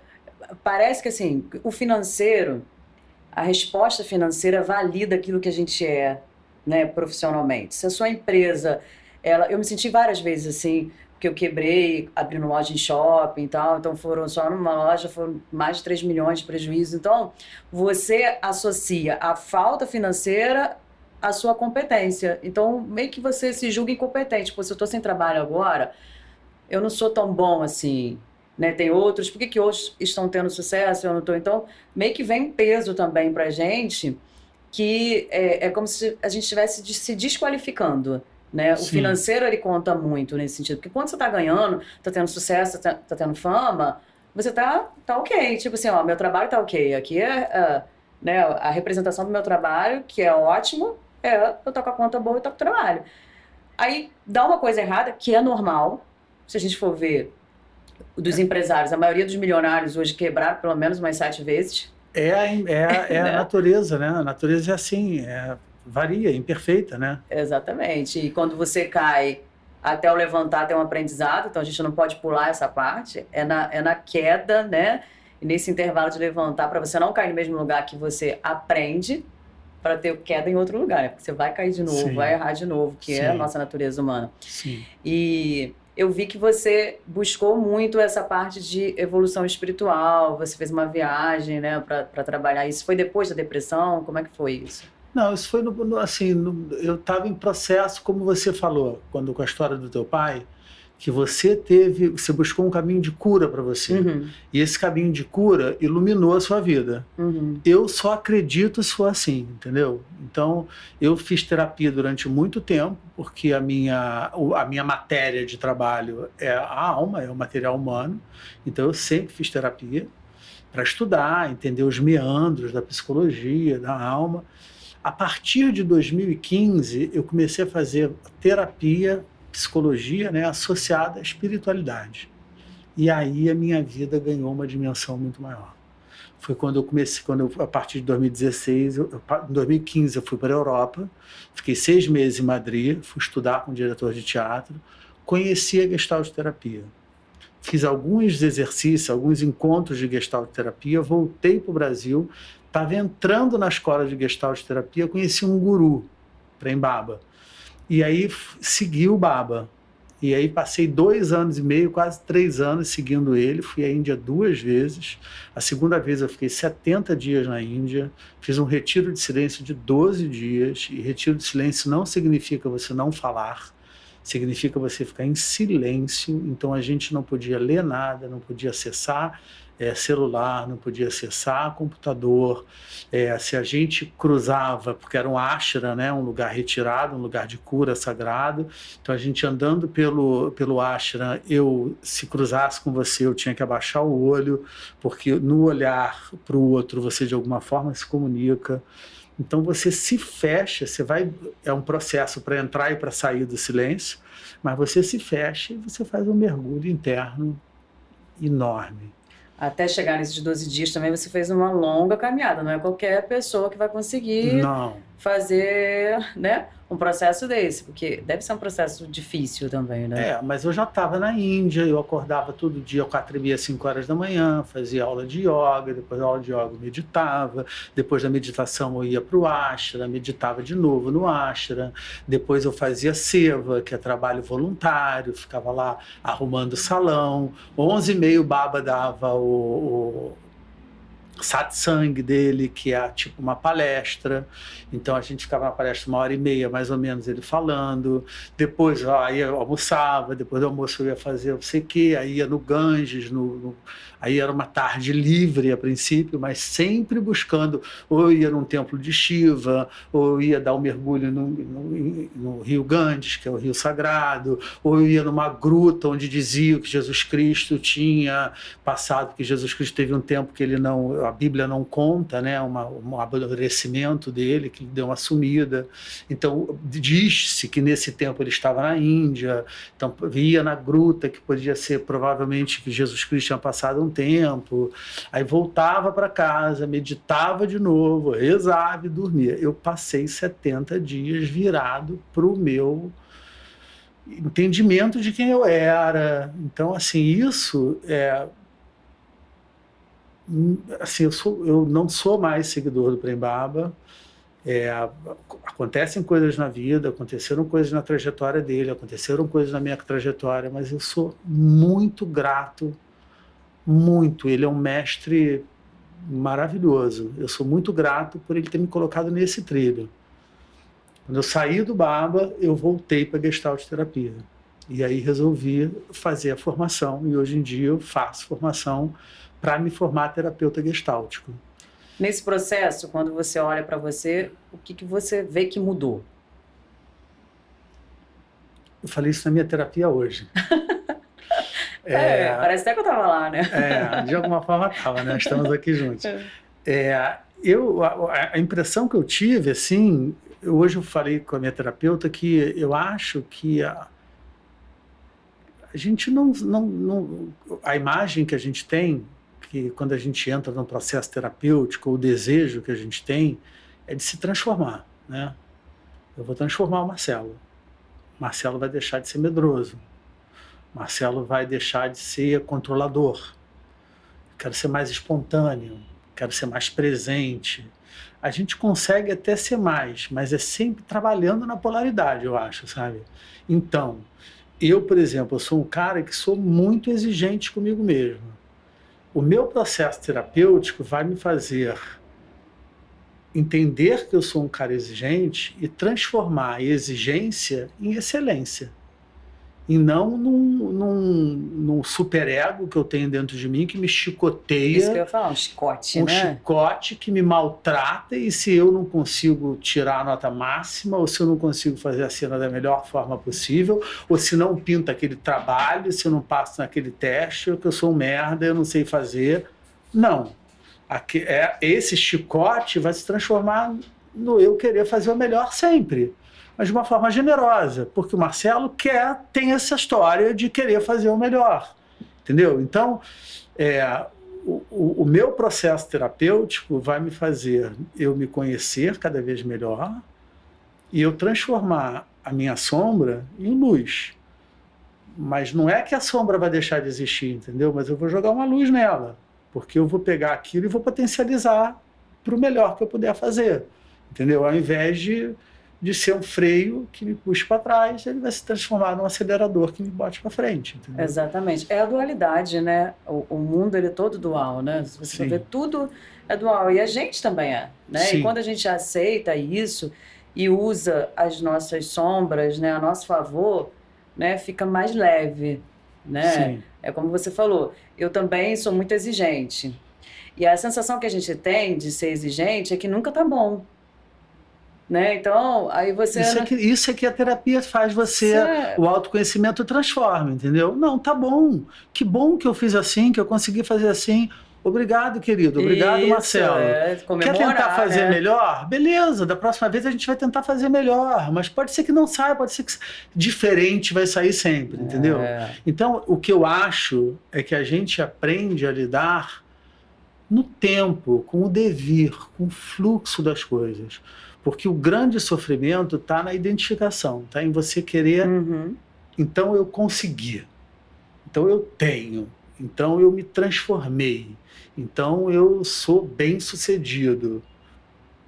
Parece que, assim, o financeiro, a resposta financeira valida aquilo que a gente é, né, profissionalmente. Se a sua empresa... eu me senti várias vezes assim, porque eu quebrei abrindo loja em shopping e tal, então foram só numa loja, foram mais de 3 milhões de prejuízo. Então, você associa a falta financeira à sua competência. Então, meio que você se julga incompetente. Pô, se eu estou sem trabalho agora, eu não sou tão bom assim, né? Tem outros, por que outros estão tendo sucesso e eu não estou? Então, meio que vem um peso também pra gente, que é como se a gente estivesse se desqualificando. Né? O financeiro, ele conta muito nesse sentido, porque quando você tá ganhando, tá tendo sucesso, tá tendo fama, você tá ok, tipo assim, ó, meu trabalho tá ok, aqui né, a representação do meu trabalho, que é ótimo, eu tô com a conta boa e tô com o trabalho. Aí dá uma coisa errada, que é normal, se a gente for ver dos empresários, a maioria dos milionários hoje quebraram pelo menos umas 7 vezes. A natureza, né? A natureza é assim, varia, imperfeita, né? Exatamente. E quando você cai, até o levantar tem um aprendizado, então a gente não pode pular essa parte. É na queda, né? E nesse intervalo de levantar, para você não cair no mesmo lugar que você aprende, para ter queda em outro lugar, né? Porque você vai cair de novo, Sim. vai errar de novo, que é a nossa natureza humana. Sim. E eu vi que você buscou muito essa parte de evolução espiritual, você fez uma viagem, né, para trabalhar isso. Foi depois da depressão? Como é que foi isso? Não, isso foi eu estava em processo, como você falou, quando com a história do teu pai, que você buscou um caminho de cura para você. Uhum. E esse caminho de cura iluminou a sua vida. Uhum. Eu só acredito se for assim, entendeu? Então, eu fiz terapia durante muito tempo, porque a minha matéria de trabalho é a alma, é o material humano. Então, eu sempre fiz terapia para estudar, entender os meandros da psicologia, da alma. A partir de 2015, eu comecei a fazer terapia, psicologia, né, associada à espiritualidade. E aí a minha vida ganhou uma dimensão muito maior. Foi quando eu comecei, a partir de 2016, em 2015 eu fui para a Europa, fiquei 6 meses em Madrid, fui estudar com o diretor de teatro, conheci a Gestalt terapia. Fiz alguns exercícios, alguns encontros de Gestalt terapia, voltei para o Brasil, estava entrando na escola de Gestalt terapia, conheci um guru, Prem Baba. E aí segui o Baba. E aí passei 2 anos e meio, quase 3 anos seguindo ele. Fui à Índia 2 vezes. A segunda vez eu fiquei 70 dias na Índia. Fiz um retiro de silêncio de 12 dias. E retiro de silêncio não significa você não falar. Significa você ficar em silêncio. Então a gente não podia ler nada, não podia acessar celular, não podia acessar computador. Se a gente cruzava, porque era um ashram, né, um lugar retirado, um lugar de cura sagrado, então a gente andando pelo ashram, se cruzasse com você, eu tinha que abaixar o olho, porque no olhar para o outro você de alguma forma se comunica. Então você se fecha, é um processo para entrar e para sair do silêncio, mas você se fecha e você faz um mergulho interno enorme. Até chegar nesses 12 dias também você fez uma longa caminhada, não é qualquer pessoa que vai conseguir fazer, né, um processo desse, porque deve ser um processo difícil também, né? Mas eu já estava na Índia, eu acordava todo dia 4h30, 5 horas da manhã, fazia aula de yoga, depois da aula de yoga eu meditava, depois da meditação eu ia para o ashram, meditava de novo no ashram, depois eu fazia seva, que é trabalho voluntário, ficava lá arrumando o salão, 11h30 o Baba dava o satsang dele, que é tipo uma palestra. Então a gente ficava na palestra 1h30, mais ou menos, ele falando. Depois aí eu almoçava, depois do almoço eu ia fazer não sei o quê, aí ia no Ganges, aí era uma tarde livre a princípio, mas sempre buscando, ou eu ia num templo de Shiva, ou eu ia dar um mergulho no rio Ganges, que é o rio sagrado, ou eu ia numa gruta onde dizia que Jesus Cristo tinha passado, porque Jesus Cristo teve um tempo que a Bíblia não conta, né, um amadurecimento dele, que deu uma sumida. Então diz-se que nesse tempo ele estava na Índia, então ia na gruta, que podia ser provavelmente que Jesus Cristo tinha passado um tempo, aí voltava para casa, meditava de novo, rezava e dormia. Eu passei 70 dias virado para o meu entendimento de quem eu era. Então, assim, isso assim, eu não sou mais seguidor do Prem Baba. Acontecem coisas na vida, aconteceram coisas na trajetória dele, aconteceram coisas na minha trajetória, mas eu sou muito grato, muito. Ele é um mestre maravilhoso. Eu sou muito grato por ele ter me colocado nesse trilho. Quando eu saí do Baba, eu voltei para a Gestalt terapia. E aí resolvi fazer a formação, e hoje em dia eu faço formação para me formar terapeuta gestáltico. Nesse processo, quando você olha para você, o que você vê que mudou? Eu falei isso na minha terapia hoje. Parece até que eu estava lá, né? De alguma forma estava, né? Estamos aqui juntos. A impressão que eu tive, assim, hoje eu falei com a minha terapeuta que eu acho que a gente a imagem que a gente tem, que quando a gente entra num processo terapêutico, o desejo que a gente tem é de se transformar, né? Eu vou transformar o Marcelo. O Marcelo vai deixar de ser medroso. O Marcelo vai deixar de ser controlador. Quero ser mais espontâneo, quero ser mais presente. A gente consegue até ser mais, mas é sempre trabalhando na polaridade, eu acho, sabe? Então, eu, por exemplo, eu sou um cara que sou muito exigente comigo mesmo. O meu processo terapêutico vai me fazer entender que eu sou um cara exigente e transformar a exigência em excelência. E não num superego que eu tenho dentro de mim que me chicoteia. Isso que eu ia falar, um chicote, né? Um chicote que me maltrata, e se eu não consigo tirar a nota máxima, ou se eu não consigo fazer a cena da melhor forma possível, ou se não pinta aquele trabalho, se eu não passo naquele teste, ou que eu sou um merda, eu não sei fazer. Não. Esse chicote vai se transformar no eu querer fazer o melhor sempre, mas de uma forma generosa, porque o Marcelo tem essa história de querer fazer o melhor, entendeu? Então, o meu processo terapêutico vai me fazer eu me conhecer cada vez melhor e eu transformar a minha sombra em luz. Mas não é que a sombra vai deixar de existir, entendeu? Mas eu vou jogar uma luz nela, porque eu vou pegar aquilo e vou potencializar para o melhor que eu puder fazer, entendeu? Ao invés de de ser um freio que me puxa para trás, ele vai se transformar num acelerador que me bote para frente. Entendeu? Exatamente. É a dualidade, né? O mundo, ele é todo dual, né? Se você for ver, tudo é dual. E a gente também é, né? Sim. E quando a gente aceita isso e usa as nossas sombras, né, a nosso favor, né, fica mais leve, né? Sim. É como você falou, eu também sou muito exigente. E a sensação que a gente tem de ser exigente é que nunca tá bom. Né? Então, aí você... Isso é que a terapia faz você... O autoconhecimento transforma, entendeu? Não, tá bom. Que bom que eu fiz assim, que eu consegui fazer assim. Obrigado, querido. Obrigado, Marcelo. Quer tentar fazer melhor? Beleza, da próxima vez a gente vai tentar fazer melhor. Mas pode ser que não saia, pode ser que diferente vai sair sempre, entendeu? Então, o que eu acho é que a gente aprende a lidar no tempo, com o devir, com o fluxo das coisas. Porque o grande sofrimento está na identificação, está em você querer, então eu consegui, então eu tenho, então eu me transformei, então eu sou bem-sucedido,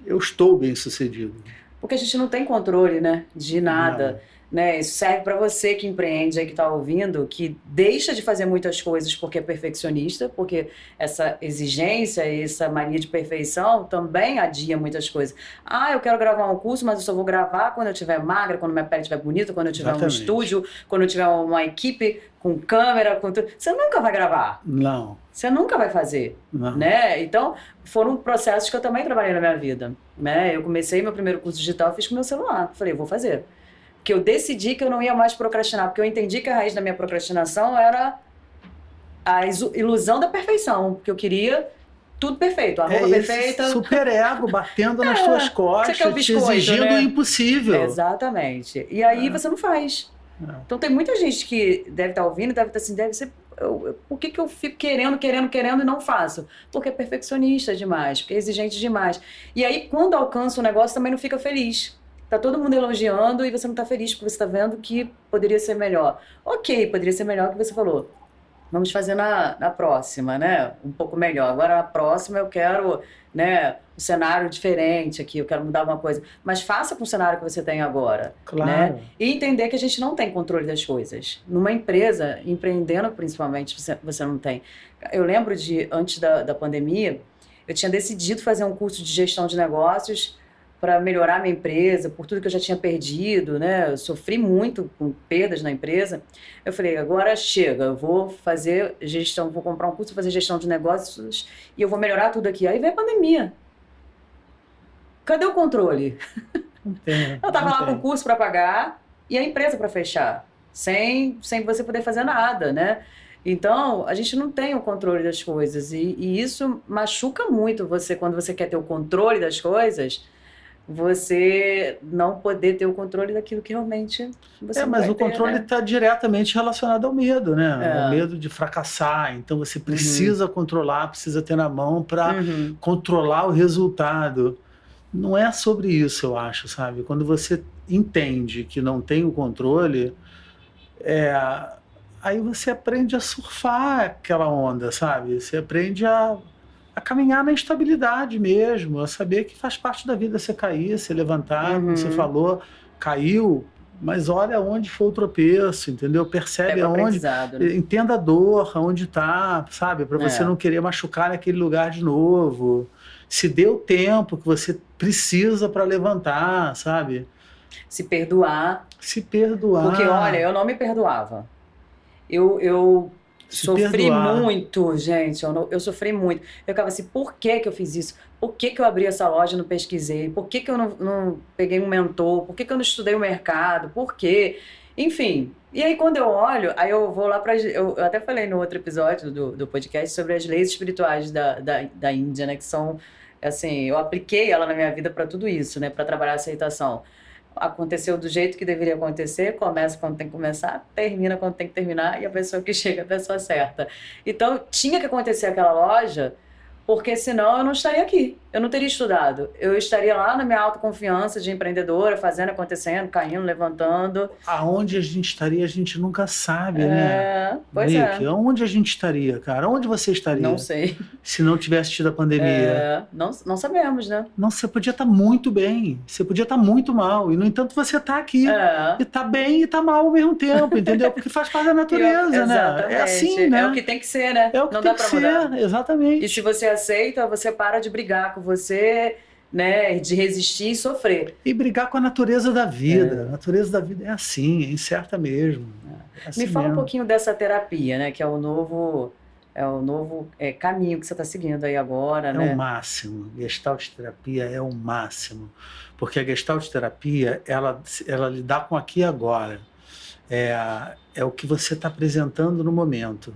eu estou bem-sucedido. Porque a gente não tem controle, né, de nada. Né? Isso serve para você que empreende aí, que está ouvindo, que deixa de fazer muitas coisas porque é perfeccionista, porque essa exigência, essa mania de perfeição também adia muitas coisas. Eu quero gravar um curso, mas eu só vou gravar quando eu estiver magra, quando minha pele estiver bonita, quando eu tiver um estúdio, quando eu tiver uma equipe com câmera, com tudo. Você nunca vai gravar. Não. Você nunca vai fazer. Não. Né? Então, foram processos que eu também trabalhei na minha vida. Né? Eu comecei meu primeiro curso digital, fiz com meu celular. Falei, eu vou fazer. Que eu decidi que eu não ia mais procrastinar, porque eu entendi que a raiz da minha procrastinação era a ilusão da perfeição, porque eu queria tudo perfeito, a roupa perfeita. Super ego batendo nas suas costas, te exigindo o impossível. Exatamente. E aí você não faz. Então tem muita gente que deve estar ouvindo, deve estar assim, deve ser... Por que eu fico querendo e não faço? Porque é perfeccionista demais, porque é exigente demais. E aí, quando alcança o negócio, também não fica feliz. Tá todo mundo elogiando e você não tá feliz porque você tá vendo que poderia ser melhor. Ok, poderia ser melhor que você falou. Vamos fazer na próxima, né? Um pouco melhor. Agora, na próxima, eu quero, né, um cenário diferente aqui, eu quero mudar alguma coisa. Mas faça com o cenário que você tem agora. Claro. Né? E entender que a gente não tem controle das coisas. Numa empresa, empreendendo principalmente, você não tem. Eu lembro de, antes da pandemia, eu tinha decidido fazer um curso de gestão de negócios para melhorar minha empresa, por tudo que eu já tinha perdido, né? Eu sofri muito com perdas na empresa. Eu falei, agora chega, eu vou fazer gestão, vou comprar um curso, vou fazer gestão de negócios e eu vou melhorar tudo aqui. Aí veio a pandemia. Cadê o controle? Eu estava lá com o curso para pagar e a empresa para fechar, sem você poder fazer nada, né? Então, a gente não tem o controle das coisas e isso machuca muito você quando você quer ter o controle das coisas, você não poder ter o controle daquilo que realmente você não mas vai o controle está diretamente relacionado ao medo, né? Ao medo de fracassar. Então você precisa controlar, precisa ter na mão para controlar o resultado. Não é sobre isso, eu acho, sabe? Quando você entende que não tem o controle, aí você aprende a surfar aquela onda, sabe? Você aprende a caminhar na instabilidade mesmo, a saber que faz parte da vida você cair, se levantar, como você falou, caiu, mas olha onde foi o tropeço, entendeu? Percebe aonde, né? Entenda a dor, aonde está, sabe? Para você não querer machucar naquele lugar de novo. Se dê o tempo que você precisa para levantar, sabe? Se perdoar. Se perdoar. Porque, olha, eu não me perdoava. Eu sofri muito, gente. Eu sofri muito. Eu ficava assim, por que eu fiz isso? Por que eu abri essa loja e não pesquisei? Por que eu não peguei um mentor? Por que eu não estudei o mercado? Por quê? Enfim. E aí, quando eu olho, aí eu vou lá para... Eu até falei no outro episódio do podcast sobre as leis espirituais da Índia, né? Que são, assim, eu apliquei ela na minha vida para tudo isso, né? Para trabalhar a aceitação. Aconteceu do jeito que deveria acontecer, começa quando tem que começar, termina quando tem que terminar, e a pessoa que chega é a pessoa certa. Então, tinha que acontecer aquela loja, Porque senão eu não estaria aqui. Eu não teria estudado. Eu estaria lá na minha autoconfiança de empreendedora, fazendo, acontecendo, caindo, levantando. Aonde a gente estaria, a gente nunca sabe, né? Pois Nick, é. aonde a gente estaria, cara? Onde você estaria? Não sei. Se não tivesse tido a pandemia? Não sabemos, né? Não, você podia estar muito bem, você podia estar muito mal, e no entanto você está aqui, e está bem e está mal ao mesmo tempo, entendeu? Porque faz parte da natureza, né? Exatamente. É assim, né? É o que tem que ser, né? É o que não tem dá que pra ser, mudar. exatamente. E se você aceita, você para de brigar com você, né? De resistir e sofrer. E brigar com a natureza da vida. A natureza da vida é assim, é incerta mesmo. É assim Me fala mesmo. um pouquinho dessa terapia, né? Que é o novo caminho que você está seguindo aí agora, É né? o máximo. Gestalt terapia é o máximo. Porque a Gestalt terapia, ela lida com aqui e agora. É o que você está apresentando no momento.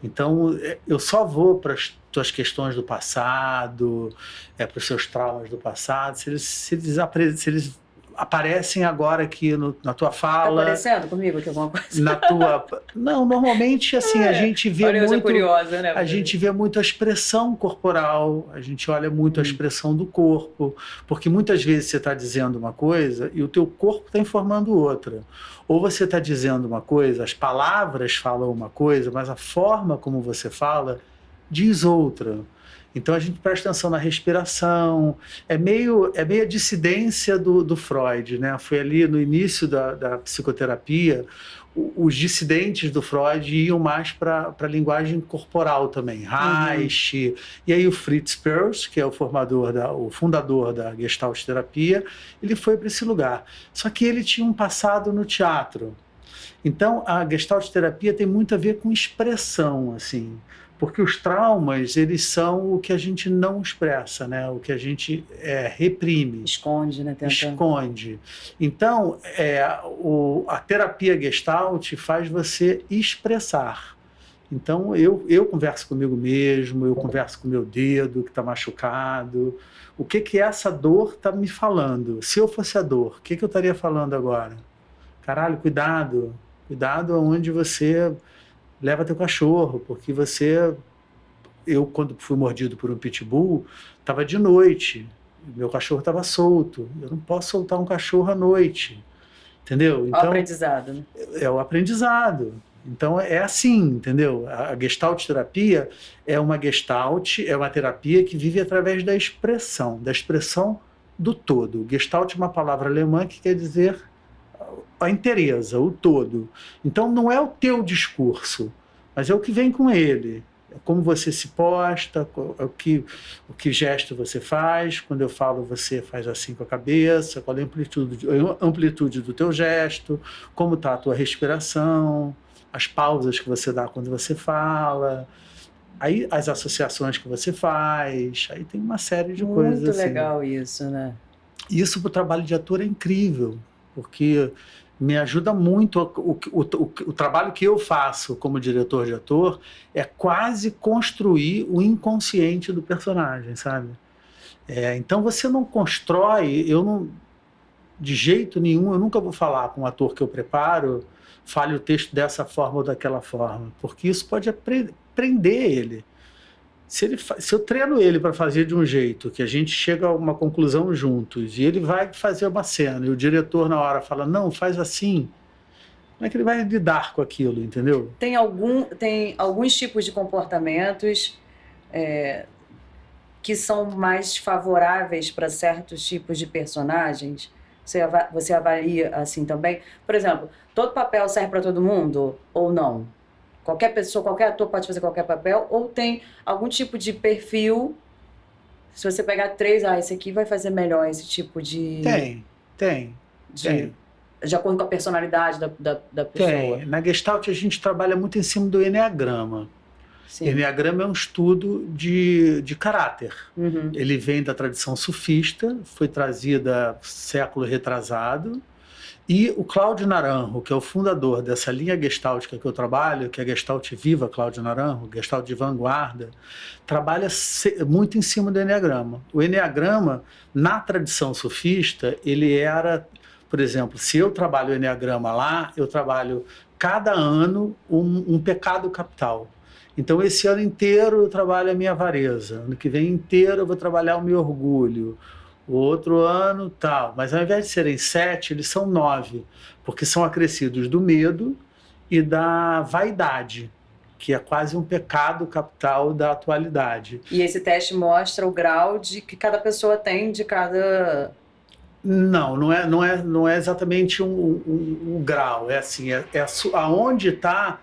Então, eu só vou para as tuas questões do passado, para os seus traumas do passado, se eles aparecem agora aqui na tua Tá fala. aparecendo comigo aqui alguma coisa? Na tua. Não, normalmente assim, a gente vê Olha, eu sou muito. curiosa, né? A gente vê muito a expressão corporal, a gente olha muito a expressão do corpo, porque muitas vezes você está dizendo uma coisa e o teu corpo está informando outra. Ou você está dizendo uma coisa, as palavras falam uma coisa, mas a forma como você fala diz outra. Então a gente presta atenção na respiração, é meio a dissidência do Freud, né? Foi ali no início da psicoterapia, os dissidentes do Freud iam mais para a linguagem corporal também, Reich, e aí o Fritz Perls, que é o fundador da Gestalt terapia, ele foi para esse lugar. Só que ele tinha um passado no teatro. Então a Gestalt terapia tem muito a ver com expressão, assim. Porque os traumas, eles são o que a gente não expressa, né? O que a gente reprime. Esconde, né? Esconde. Então, a terapia Gestalt faz você expressar. Então, eu converso comigo mesmo, eu converso com o meu dedo que está machucado. O que essa dor está me falando? Se eu fosse a dor, o que eu estaria falando agora? Caralho, cuidado. Cuidado onde você leva teu cachorro, porque eu quando fui mordido por um pitbull, estava de noite, meu cachorro estava solto, eu não posso soltar um cachorro à noite, entendeu? Então, o aprendizado, né? É o aprendizado. Então é assim, entendeu? A Gestalt terapia é uma terapia que vive através da expressão do todo. Gestalt é uma palavra alemã que quer dizer a inteireza, o todo. Então não é o teu discurso, mas é o que vem com ele. É como você se posta, o que gesto você faz. Quando eu falo, você faz assim com a cabeça, qual é a amplitude do teu gesto, como está a tua respiração, as pausas que você dá quando você fala, aí as associações que você faz, aí tem uma série de coisas assim. Muito legal isso, né? Isso para o trabalho de ator é incrível, porque me ajuda muito. O trabalho que eu faço como diretor de ator é quase construir o inconsciente do personagem, sabe? Então você não constrói, de jeito nenhum, eu nunca vou falar com um ator que eu preparo, fale o texto dessa forma ou daquela forma, porque isso pode prender ele. Se eu treino ele para fazer de um jeito, que a gente chega a uma conclusão juntos, e ele vai fazer uma cena, e o diretor na hora fala, não, faz assim, como é que ele vai lidar com aquilo, entendeu? Tem alguns tipos de comportamentos que são mais favoráveis para certos tipos de personagens? Você avalia assim também? Por exemplo, todo papel serve para todo mundo ou não? Qualquer pessoa, qualquer ator pode fazer qualquer papel? Ou tem algum tipo de perfil? Se você pegar 3, esse aqui vai fazer melhor esse tipo de... Tem. De acordo com a personalidade da pessoa. Tem. Na Gestalt a gente trabalha muito em cima do Eneagrama. Sim. Eneagrama é um estudo de caráter. Uhum. Ele vem da tradição sufista, foi trazida século retrasado. E o Cláudio Naranjo, que é o fundador dessa linha gestáltica que eu trabalho, que é a Gestalt Viva Cláudio Naranjo, Gestalt de vanguarda, trabalha muito em cima do Eneagrama. O Eneagrama, na tradição sufista, ele era, por exemplo, se eu trabalho o Eneagrama lá, eu trabalho cada ano um pecado capital. Então, esse ano inteiro eu trabalho a minha avareza, ano que vem inteiro eu vou trabalhar o meu orgulho, o outro ano tal. Mas ao invés de serem 7, eles são 9, porque são acrescidos do medo e da vaidade, que é quase um pecado capital da atualidade. E esse teste mostra o grau de que cada pessoa tem de cada... Não é exatamente um grau, é assim, aonde está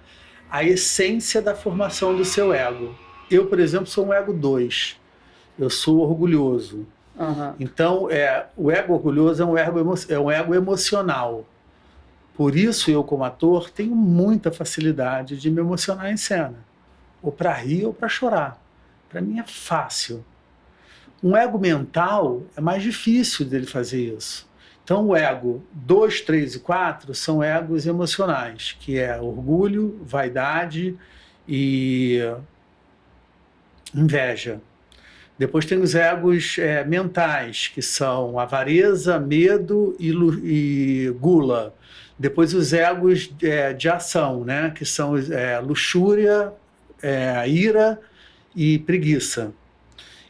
a essência da formação do seu ego. Eu, por exemplo, sou um ego 2, eu sou orgulhoso. Uhum. Então, o ego orgulhoso é um ego emocional. Por isso, eu, como ator, tenho muita facilidade de me emocionar em cena. Ou para rir ou para chorar. Para mim é fácil. Um ego mental é mais difícil dele fazer isso. Então, o ego 2, 3 e 4 são egos emocionais, que é orgulho, vaidade e inveja. Depois tem os egos mentais, que são avareza, medo e gula. Depois os egos de ação, né? Que são luxúria, ira e preguiça.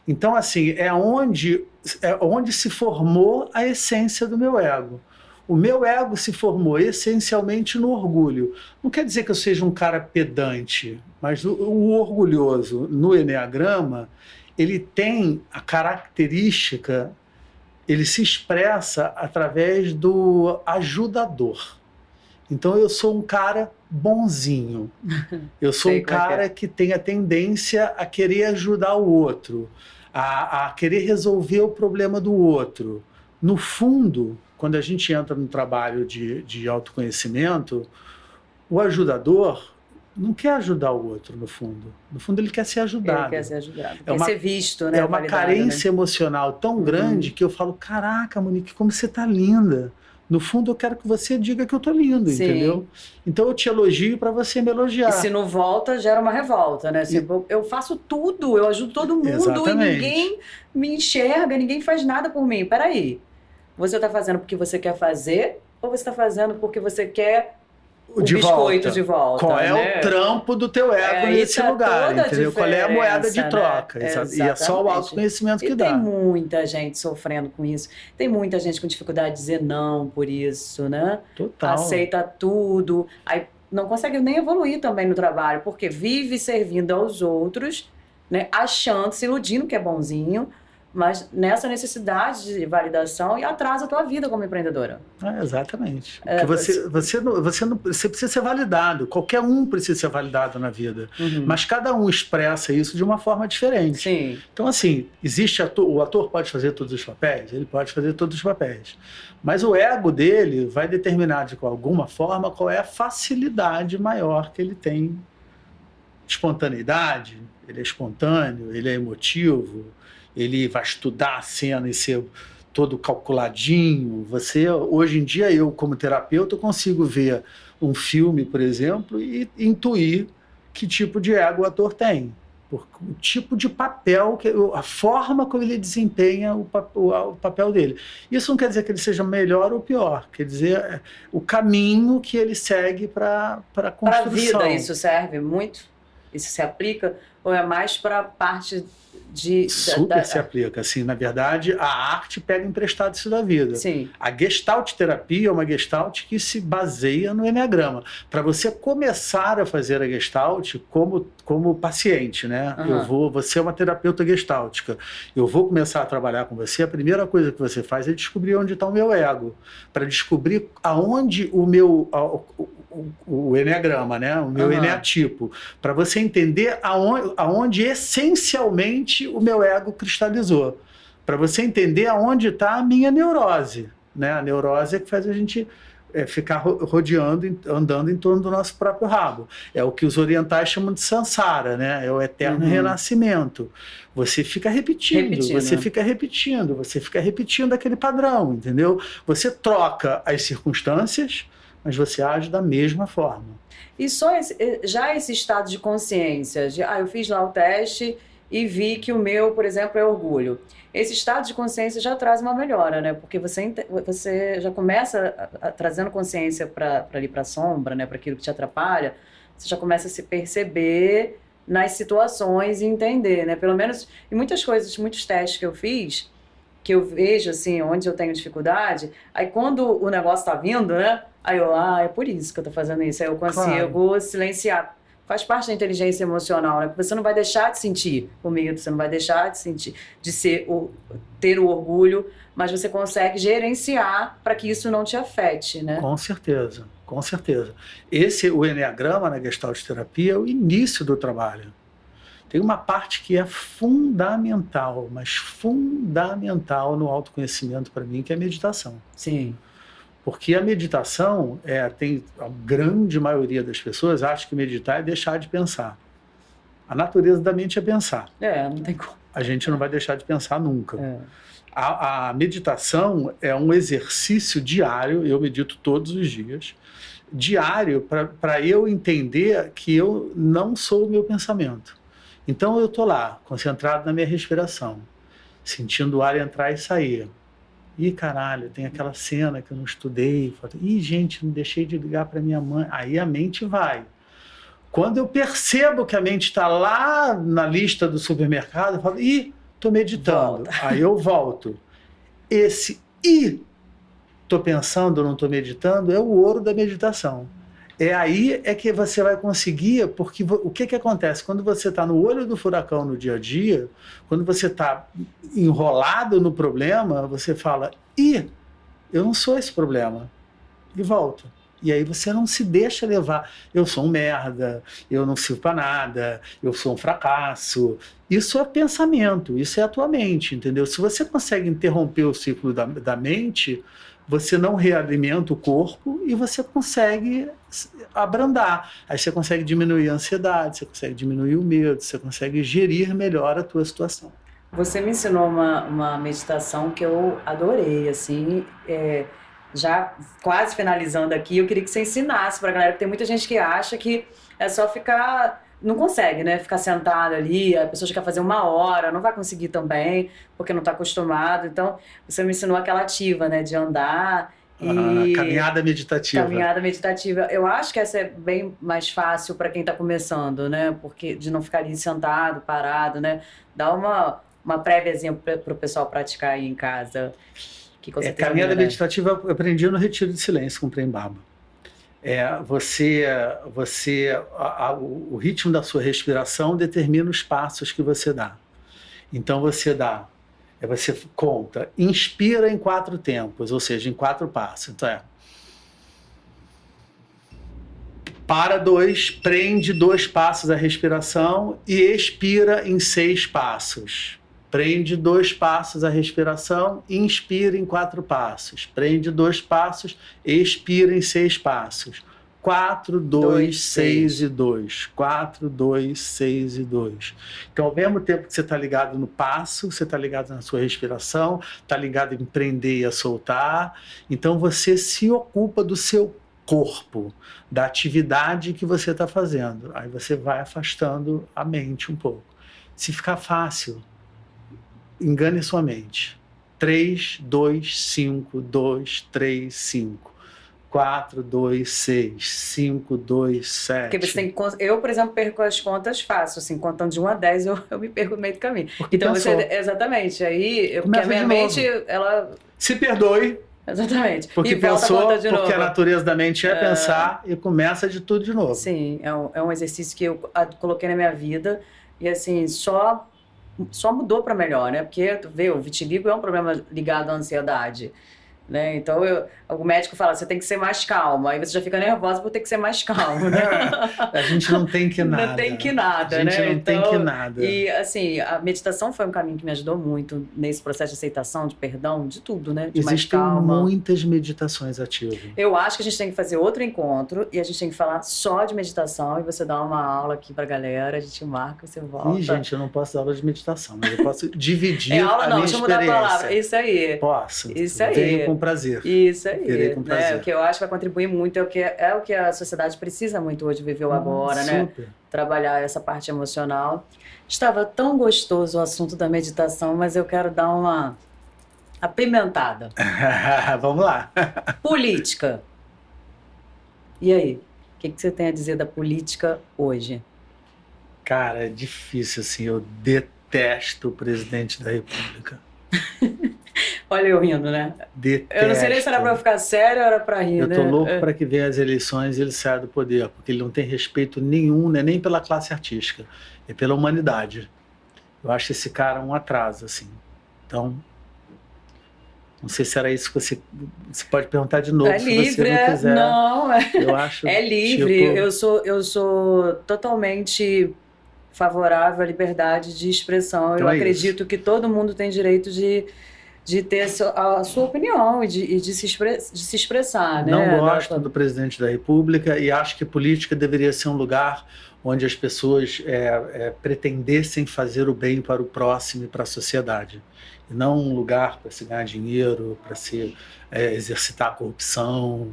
Então, assim, é onde se formou a essência do meu ego. O meu ego se formou essencialmente no orgulho. Não quer dizer que eu seja um cara pedante, mas o orgulhoso no Eneagrama, ele tem a característica, ele se expressa através do ajudador. Então eu sou um cara bonzinho. Eu sou um cara que tem a tendência a querer ajudar o outro, a querer resolver o problema do outro. No fundo, quando a gente entra no trabalho de autoconhecimento, o ajudador não quer ajudar o outro, no fundo. No fundo, ele quer ser ajudado. Ele quer ser ajudado, quer ser visto, né? É uma carência emocional tão grande que eu falo, caraca, Monique, como você tá linda. No fundo, eu quero que você diga que eu tô lindo, entendeu? Então, eu te elogio para você me elogiar. E se não volta, gera uma revolta, né? Assim, eu faço tudo, eu ajudo todo mundo. Exatamente. E ninguém me enxerga, ninguém faz nada por mim. Peraí, você tá fazendo porque você quer fazer ou você tá fazendo porque você quer o biscoito de volta? Qual é o trampo do teu ego nesse lugar, entendeu? Qual é a moeda de troca? Né? E é só o autoconhecimento que dá. Tem muita gente sofrendo com isso. Tem muita gente com dificuldade de dizer não por isso, né? Total. Aceita tudo. Aí não consegue nem evoluir também no trabalho, porque vive servindo aos outros, né? Achando, se iludindo que é bonzinho, mas nessa necessidade de validação e atrasa a tua vida como empreendedora. Exatamente. Porque você precisa ser validado. Qualquer um precisa ser validado na vida. Mas cada um expressa isso de uma forma diferente. Sim. Então, assim, o ator pode fazer todos os papéis? Ele pode fazer todos os papéis. Mas o ego dele vai determinar, de alguma forma, qual é a facilidade maior que ele tem. Espontaneidade, ele é espontâneo, ele é emotivo, ele vai estudar a cena e ser todo calculadinho. Hoje em dia, eu como terapeuta, eu consigo ver um filme, por exemplo, e intuir que tipo de ego o ator tem. O tipo de papel, a forma como ele desempenha o papel dele. Isso não quer dizer que ele seja melhor ou pior, quer dizer o caminho que ele segue para a construção. Para a vida isso serve muito? Isso se aplica? Ou é mais para a parte Super se aplica, assim, na verdade a arte pega emprestado isso da vida. Sim. A Gestalt terapia é uma Gestalt que se baseia no Eneagrama. Para você começar a fazer a Gestalt como paciente, né? Você é uma terapeuta gestáltica, eu vou começar a trabalhar com você, a primeira coisa que você faz é descobrir onde está o meu ego, para descobrir aonde o Eneagrama, né? O meu eneatipo, para você entender aonde essencialmente o meu ego cristalizou, para você entender aonde está a minha neurose, né? A neurose é que faz a gente ficar rodeando, andando em torno do nosso próprio rabo. É o que os orientais chamam de samsara, né? É o eterno renascimento. Você fica repetindo, você fica repetindo aquele padrão, entendeu? Você troca as circunstâncias, mas você age da mesma forma. E já esse estado de consciência, eu fiz lá o teste e vi que o meu, por exemplo, é orgulho. Esse estado de consciência já traz uma melhora, né? Porque você já começa trazendo consciência para ali para a sombra, né? Para aquilo que te atrapalha, você já começa a se perceber nas situações e entender, né? Pelo menos em muitas coisas, muitos testes que eu fiz, que eu vejo, assim, onde eu tenho dificuldade, aí quando o negócio tá vindo, né? Aí eu, é por isso que eu tô fazendo isso. Aí eu consigo silenciar. Faz parte da inteligência emocional, né? Porque você não vai deixar de sentir o medo, você não vai deixar de sentir, ter o orgulho, mas você consegue gerenciar para que isso não te afete, né? Com certeza, com certeza. O Enneagrama na Gestalt terapia é o início do trabalho. Tem uma parte que é fundamental, mas fundamental no autoconhecimento para mim, que é a meditação. Sim. Porque a meditação, a grande maioria das pessoas acha que meditar é deixar de pensar. A natureza da mente é pensar. Não tem como. A gente não vai deixar de pensar nunca. É. A meditação é um exercício diário, eu medito todos os dias, diário, para eu entender que eu não sou o meu pensamento. Então eu estou lá, concentrado na minha respiração, sentindo o ar entrar e sair. Ih, caralho, tem aquela cena que eu não estudei. Ih, gente, não deixei de ligar para minha mãe. Aí a mente vai. Quando eu percebo que a mente está lá na lista do supermercado, eu falo, ih, estou meditando. Volta. Aí eu volto. Esse estou pensando, não estou meditando, é o ouro da meditação. Aí que você vai conseguir, porque o que acontece? Quando você está no olho do furacão no dia a dia, quando você está enrolado no problema, você fala, eu não sou esse problema. E volta. E aí você não se deixa levar. Eu sou um merda, eu não sirvo para nada, eu sou um fracasso. Isso é pensamento, isso é a tua mente, entendeu? Se você consegue interromper o ciclo da mente, você não realimenta o corpo e você consegue abrandar. Aí você consegue diminuir a ansiedade, você consegue diminuir o medo, você consegue gerir melhor a tua situação. Você me ensinou uma meditação que eu adorei, assim, já quase finalizando aqui, eu queria que você ensinasse para a galera, porque tem muita gente que acha que é só ficar... Não consegue, né? Ficar sentado ali, a pessoa quer fazer 1 hora, não vai conseguir também, porque não está acostumado. Então, você me ensinou aquela ativa, né? De andar e... Caminhada meditativa. Caminhada meditativa. Eu acho que essa é bem mais fácil para quem está começando, né? Porque de não ficar ali sentado, parado, né? Dá uma préviazinha para o pessoal praticar aí em casa. Que caminhada meditativa eu aprendi no Retiro de Silêncio com o Prem Baba. O ritmo da sua respiração determina os passos que você dá. Então você conta, inspira em 4 tempos, ou seja, em 4 passos. Então para 2, prende 2 passos a respiração e expira em 6 passos. Prende 2 passos a respiração, inspira em 4 passos. Prende 2 passos, expira em 6 passos. 4, 2, 6 e 2. 4, 2, 6 e 2. Então, ao mesmo tempo que você está ligado no passo, você está ligado na sua respiração, está ligado em prender e a soltar. Então, você se ocupa do seu corpo, da atividade que você está fazendo. Aí você vai afastando a mente um pouco. Se ficar fácil, engane sua mente. 3, 2, 5, 2, 3, 5. 4, 2, 6, 5, 2, 7. Porque você tem que... Eu, por exemplo, perco as contas fácil, assim, contando de 1 a 10, eu me perco no meio do caminho. Porque então pensou. Exatamente, aí porque a minha mente, ela... Se perdoe. Exatamente. Porque e pensou, volta de porque novo. A natureza da mente é pensar e começa de tudo de novo. Sim, é um exercício que eu coloquei na minha vida e, assim, só mudou para melhor, né? Porque, tu vê, o vitiligo é um problema ligado à ansiedade, né? Então, o médico fala, você tem que ser mais calmo. Aí você já fica nervosa por ter que ser mais calmo, né? A gente não tem que nada. Não tem que nada, né? A gente não tem que nada. E, assim, a meditação foi um caminho que me ajudou muito nesse processo de aceitação, de perdão, de tudo, né? De Existem mais calma. muitas meditações ativas. Eu acho que a gente tem que fazer outro encontro e a gente tem que falar só de meditação e você dá uma aula aqui pra galera, a gente marca e você volta. Ih, gente, eu não posso dar aula de meditação, mas eu posso dividir aula a não, minha deixa eu mudar a experiência. palavra. Isso aí. Posso. Isso aí. Venho com prazer. Isso aí. Irei com prazer. O que eu acho que vai contribuir muito é o que a sociedade precisa muito hoje, viver o agora, né? Super. Trabalhar essa parte emocional. Estava tão gostoso o assunto da meditação, mas eu quero dar uma apimentada. Vamos lá. Política. E aí? O que você tem a dizer da política hoje? Cara, é difícil, assim, eu detesto o presidente da República. Olha eu rindo, né? Eu não sei nem se era pra Detesto. ficar sério ou era pra rir, Eu tô né? louco para que venham as eleições e ele saia do poder, porque ele não tem respeito nenhum, né, nem pela classe artística, é pela humanidade. Eu acho esse cara um atraso, assim. Então, não sei se era isso que você pode perguntar de novo, É se você livre, não é? quiser. Não, Eu acho, é livre. tipo, Eu sou totalmente favorável à liberdade de expressão. Eu então é isso. acredito que todo mundo tem direito de ter a sua opinião e de se expressar, Não né? gosto do presidente da República e acho que política deveria ser um lugar onde as pessoas pretendessem fazer o bem para o próximo e para a sociedade. E não um lugar para se ganhar dinheiro, para se exercitar a corrupção.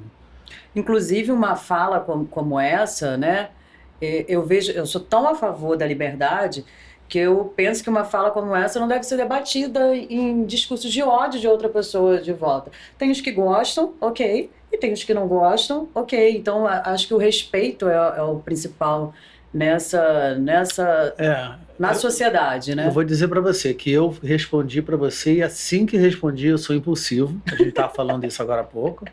Inclusive, uma fala como essa, né? Eu sou tão a favor da liberdade que eu penso que uma fala como essa não deve ser debatida em discursos de ódio de outra pessoa de volta. Tem os que gostam, ok, e tem os que não gostam, ok. Então, acho que o respeito é o principal É, na eu, sociedade, eu né? vou dizer para você que eu respondi para você e assim que respondi eu sou impulsivo. A gente estava falando isso agora há pouco.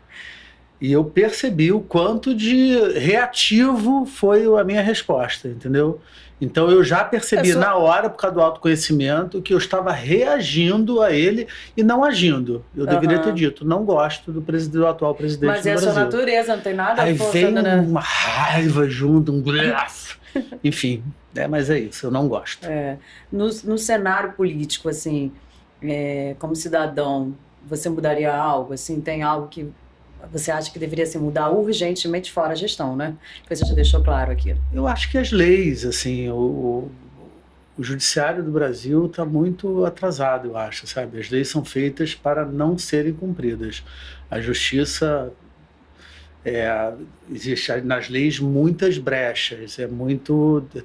E eu percebi o quanto de reativo foi a minha resposta, entendeu? Então eu já É percebi só, na hora, por causa do autoconhecimento, que eu estava reagindo a ele e não agindo. Eu deveria ter aham. dito, não gosto do atual presidente Mas do é a sua Brasil. natureza, não tem nada Aí vem forçando, né? uma raiva junto, um graf. Enfim, mas é isso, eu não gosto. É, no cenário político, assim, como cidadão, você mudaria algo? Assim, tem algo que você acha que deveria se mudar urgentemente fora a gestão, né? Que você já deixou claro aqui. Eu acho que as leis, assim, o judiciário do Brasil está muito atrasado, eu acho, sabe? As leis são feitas para não serem cumpridas. A justiça, existe nas leis muitas brechas, é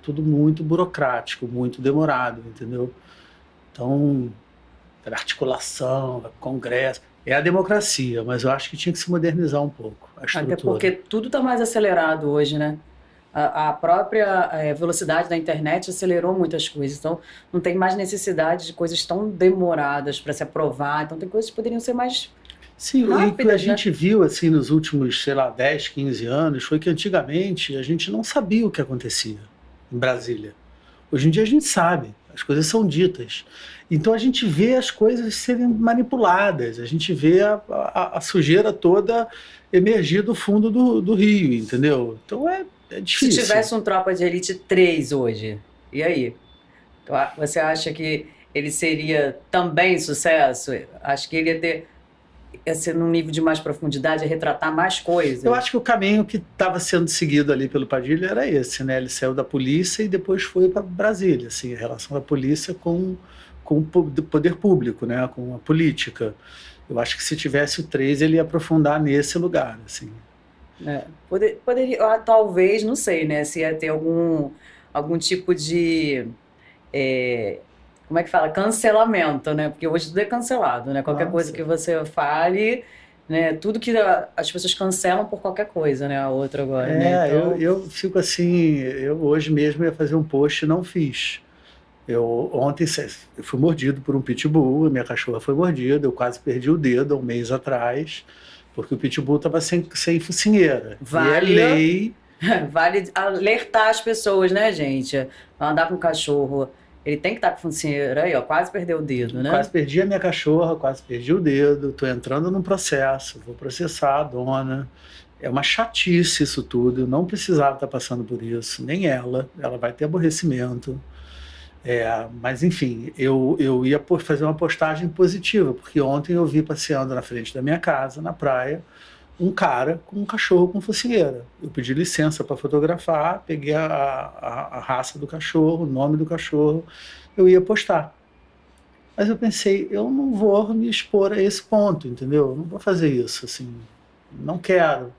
tudo muito burocrático, muito demorado, entendeu? Então, articulação, Congresso, é a democracia, mas eu acho que tinha que se modernizar um pouco a Até porque estrutura. tudo está mais acelerado hoje, né? A própria velocidade da internet acelerou muitas coisas. Então, não tem mais necessidade de coisas tão demoradas para se aprovar. Então, tem coisas que poderiam ser mais Sim, e o que a rápidas, né? gente viu assim nos últimos, sei lá, 10, 15 anos foi que antigamente a gente não sabia o que acontecia em Brasília. Hoje em dia a gente sabe, as coisas são ditas. Então a gente vê as coisas serem manipuladas, a gente vê a sujeira toda emergir do fundo do rio, entendeu? Então é Se difícil. tivesse um Tropa de Elite 3 hoje, e aí? Você acha que ele seria também sucesso? Acho que ele ia ser num nível de mais profundidade, ia retratar mais Eu acho coisas. que o caminho que estava sendo seguido ali pelo Padilha era esse, né? Ele saiu da polícia e depois foi para Brasília, assim, a relação da polícia com o poder público, né? Com a política. Eu acho que se tivesse o 3, ele ia aprofundar nesse lugar, assim. Né? Poderia, talvez, não sei, né? Se ia ter algum tipo de. é, Como é que fala? Cancelamento, né? Porque hoje tudo é cancelado, né? Qualquer coisa Nossa. que você fale, né? Tudo que as pessoas cancelam por qualquer coisa, né? A outra agora, né? Então, Eu fico assim, eu hoje mesmo ia fazer um post e não fiz. Ontem eu fui mordido por um pitbull, a minha cachorra foi mordida, eu quase perdi o dedo há um mês atrás, porque o pitbull estava sem focinheira. E é vale, lei. vale alertar as pessoas, né, gente? Andar com o cachorro, ele tem que estar com focinheira aí, ó, quase perdeu o dedo, Quase né? perdi a minha cachorra, quase perdi o dedo, estou entrando num processo, vou processar a dona. É uma chatice isso tudo, eu não precisava estar passando por isso, nem ela vai ter aborrecimento. Mas enfim, eu ia fazer uma postagem positiva, porque ontem eu vi passeando na frente da minha casa, na praia, um cara com um cachorro com focinheira. Eu pedi licença para fotografar, peguei a raça do cachorro, o nome do cachorro, eu ia postar. Mas eu pensei, eu não vou me expor a esse ponto, entendeu? Eu não vou fazer isso, assim, não quero.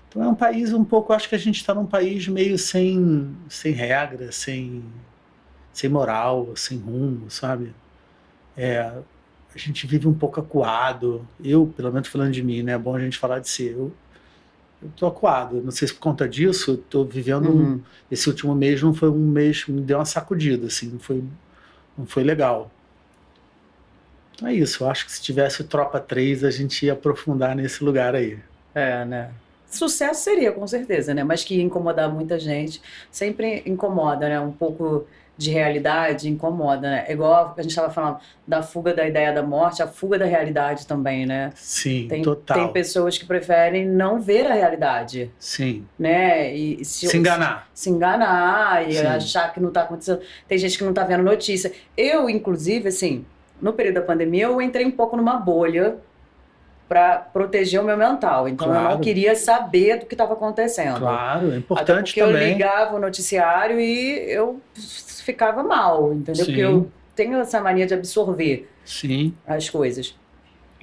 Então é um país um pouco, acho que a gente está num país meio sem regra, sem moral, sem rumo, sabe? A gente vive um pouco acuado. Eu, pelo menos falando de mim, né? É bom a gente falar de si. eu tô acuado. Não sei se por conta disso, eu tô vivendo esse último mês não foi um mês, me deu uma sacudida, assim, não foi legal. Então é isso, eu acho que se tivesse o Tropa 3, a gente ia aprofundar nesse lugar aí. É, né? Sucesso seria, com certeza, né? Mas que ia incomodar muita gente. Sempre incomoda, né? Um pouco de realidade incomoda, né? É igual a gente estava falando da fuga da ideia da morte, a fuga da realidade também, né? Sim, Tem total. pessoas que preferem não ver a realidade, Sim. né? E se enganar. Se enganar e Sim. achar que não está acontecendo. Tem gente que não está vendo notícia. Eu, inclusive, assim, no período da pandemia, eu entrei um pouco numa bolha para proteger o meu mental. Então eu não queria saber do que estava acontecendo. Claro, é Até importante porque também. eu ligava o noticiário e eu ficava mal, entendeu? Sim. Porque eu tenho essa mania de absorver Sim. as coisas.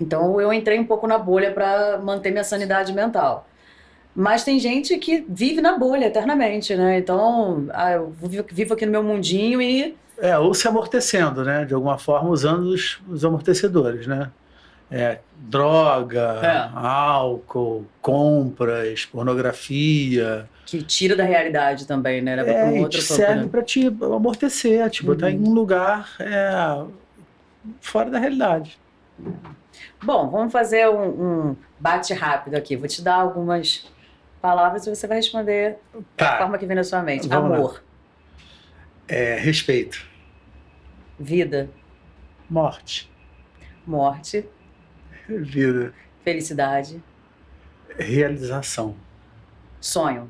Então eu entrei um pouco na bolha para manter minha sanidade mental. Mas tem gente que vive na bolha eternamente, né? Então, eu vivo aqui no meu mundinho e... ou se amortecendo, né? De alguma forma, usando os amortecedores, né? Droga, álcool, compras, pornografia. Que tira da realidade também, né? Leva para um outro E serve para te amortecer, te botar em um lugar fora da realidade. Bom, vamos fazer um bate rápido aqui. Vou te dar algumas palavras e você vai responder da forma que vem na sua mente. Vamos Amor. Respeito. Vida. Morte. Morte. Vida. Felicidade. Realização. Sonho.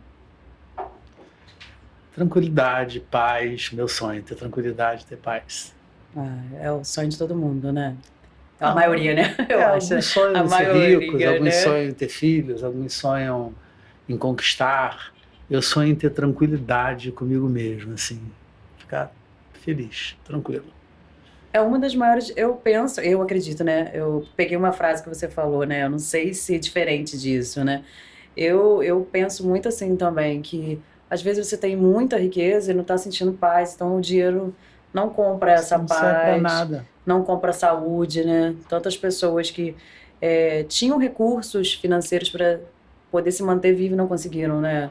Tranquilidade, paz. Meu sonho é ter tranquilidade, ter paz. É o sonho de todo mundo, né? A maioria, né? Eu acho. Alguns sonham em ser ricos, alguns sonham em ter filhos, alguns sonham em conquistar. Eu sonho em ter tranquilidade comigo mesmo, assim. Ficar feliz, tranquilo. É uma das maiores, eu acredito, né? Eu peguei uma frase que você falou, né? Eu não sei se é diferente disso, né? Eu penso muito assim também, que às vezes você tem muita riqueza e não está sentindo paz, então o dinheiro não compra essa paz. Não serve pra nada. Não compra saúde, né? Tantas pessoas que tinham recursos financeiros para poder se manter vivo e não conseguiram, né?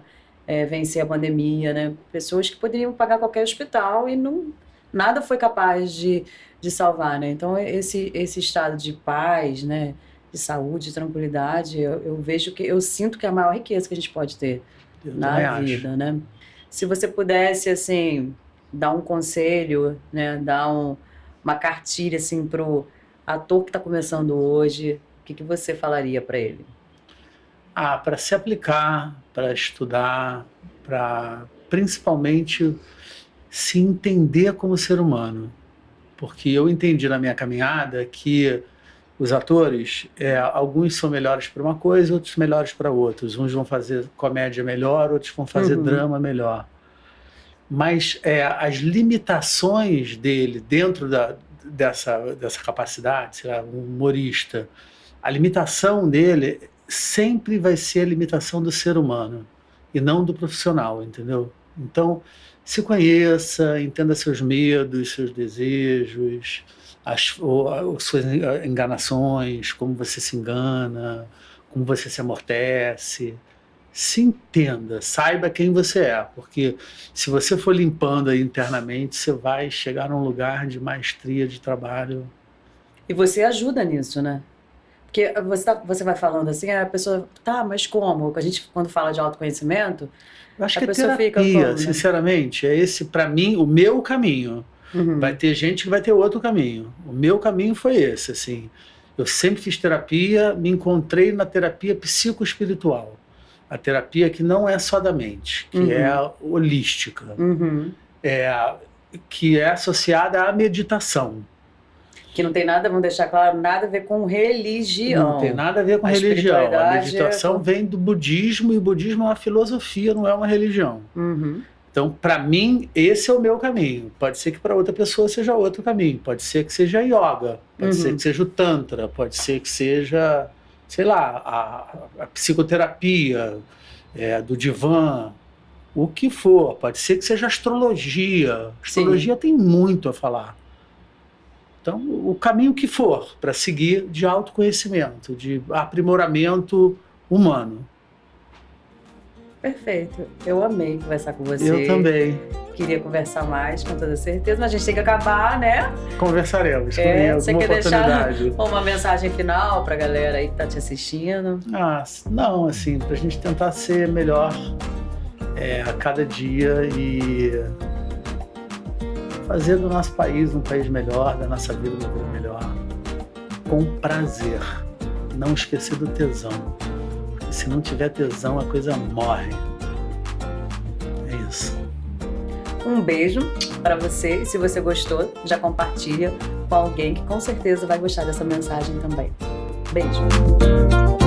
Vencer a pandemia, né? Pessoas que poderiam pagar qualquer hospital e nada foi capaz de salvar, né? Então esse estado de paz, né? De saúde, de tranquilidade, eu sinto que é a maior riqueza que a gente pode ter na vida, né? Se você pudesse, assim, dar um conselho, né? Dar uma cartilha, assim, pro ator que está começando hoje, o que você falaria para ele? Para se aplicar, para estudar, para principalmente se entender como ser humano. Porque eu entendi na minha caminhada que os atores, alguns são melhores para uma coisa, outros melhores para outros. Uns vão fazer comédia melhor, outros vão fazer drama melhor. Mas as limitações dele dentro dessa capacidade, sei lá, um humorista, a limitação dele sempre vai ser a limitação do ser humano e não do profissional, entendeu? Então, se conheça, entenda seus medos, seus desejos, as suas enganações, como você se engana, como você se amortece. Se entenda, saiba quem você é, porque se você for limpando aí internamente, você vai chegar num lugar de maestria de trabalho. E você ajuda nisso, né? Porque você vai falando assim, a pessoa, mas como? A gente, quando fala de autoconhecimento, eu acho que a terapia, sinceramente, é esse, para mim, o meu caminho. Vai ter gente que vai ter outro caminho. O meu caminho foi esse, assim. Eu sempre fiz terapia, me encontrei na terapia psicoespiritual. A terapia que não é só da mente, que é holística, que é associada à meditação. Que não tem nada, vamos deixar claro, nada a ver com religião. Não tem nada a ver com religião. A meditação vem do budismo, e o budismo é uma filosofia, não é uma religião. Então, para mim, esse é o meu caminho. Pode ser que para outra pessoa seja outro caminho. Pode ser que seja yoga, pode ser que seja o tantra, pode ser que seja, sei lá, a psicoterapia do divã, o que for. Pode ser que seja astrologia. Astrologia tem muito a falar. Então, o caminho que for para seguir de autoconhecimento, de aprimoramento humano. Perfeito. Eu amei conversar com você. Eu também. Queria conversar mais, com toda certeza, mas a gente tem que acabar, né? Conversaremos com Você alguma quer deixar oportunidade. uma mensagem final pra galera aí que tá te assistindo? Não, assim, pra gente tentar ser melhor a cada dia e fazer do nosso país um país melhor, da nossa vida uma vida melhor, com prazer. Não esquecer do tesão. Porque se não tiver tesão, a coisa morre. É isso. Um beijo para você e se você gostou, já compartilha com alguém que com certeza vai gostar dessa mensagem também. Beijo!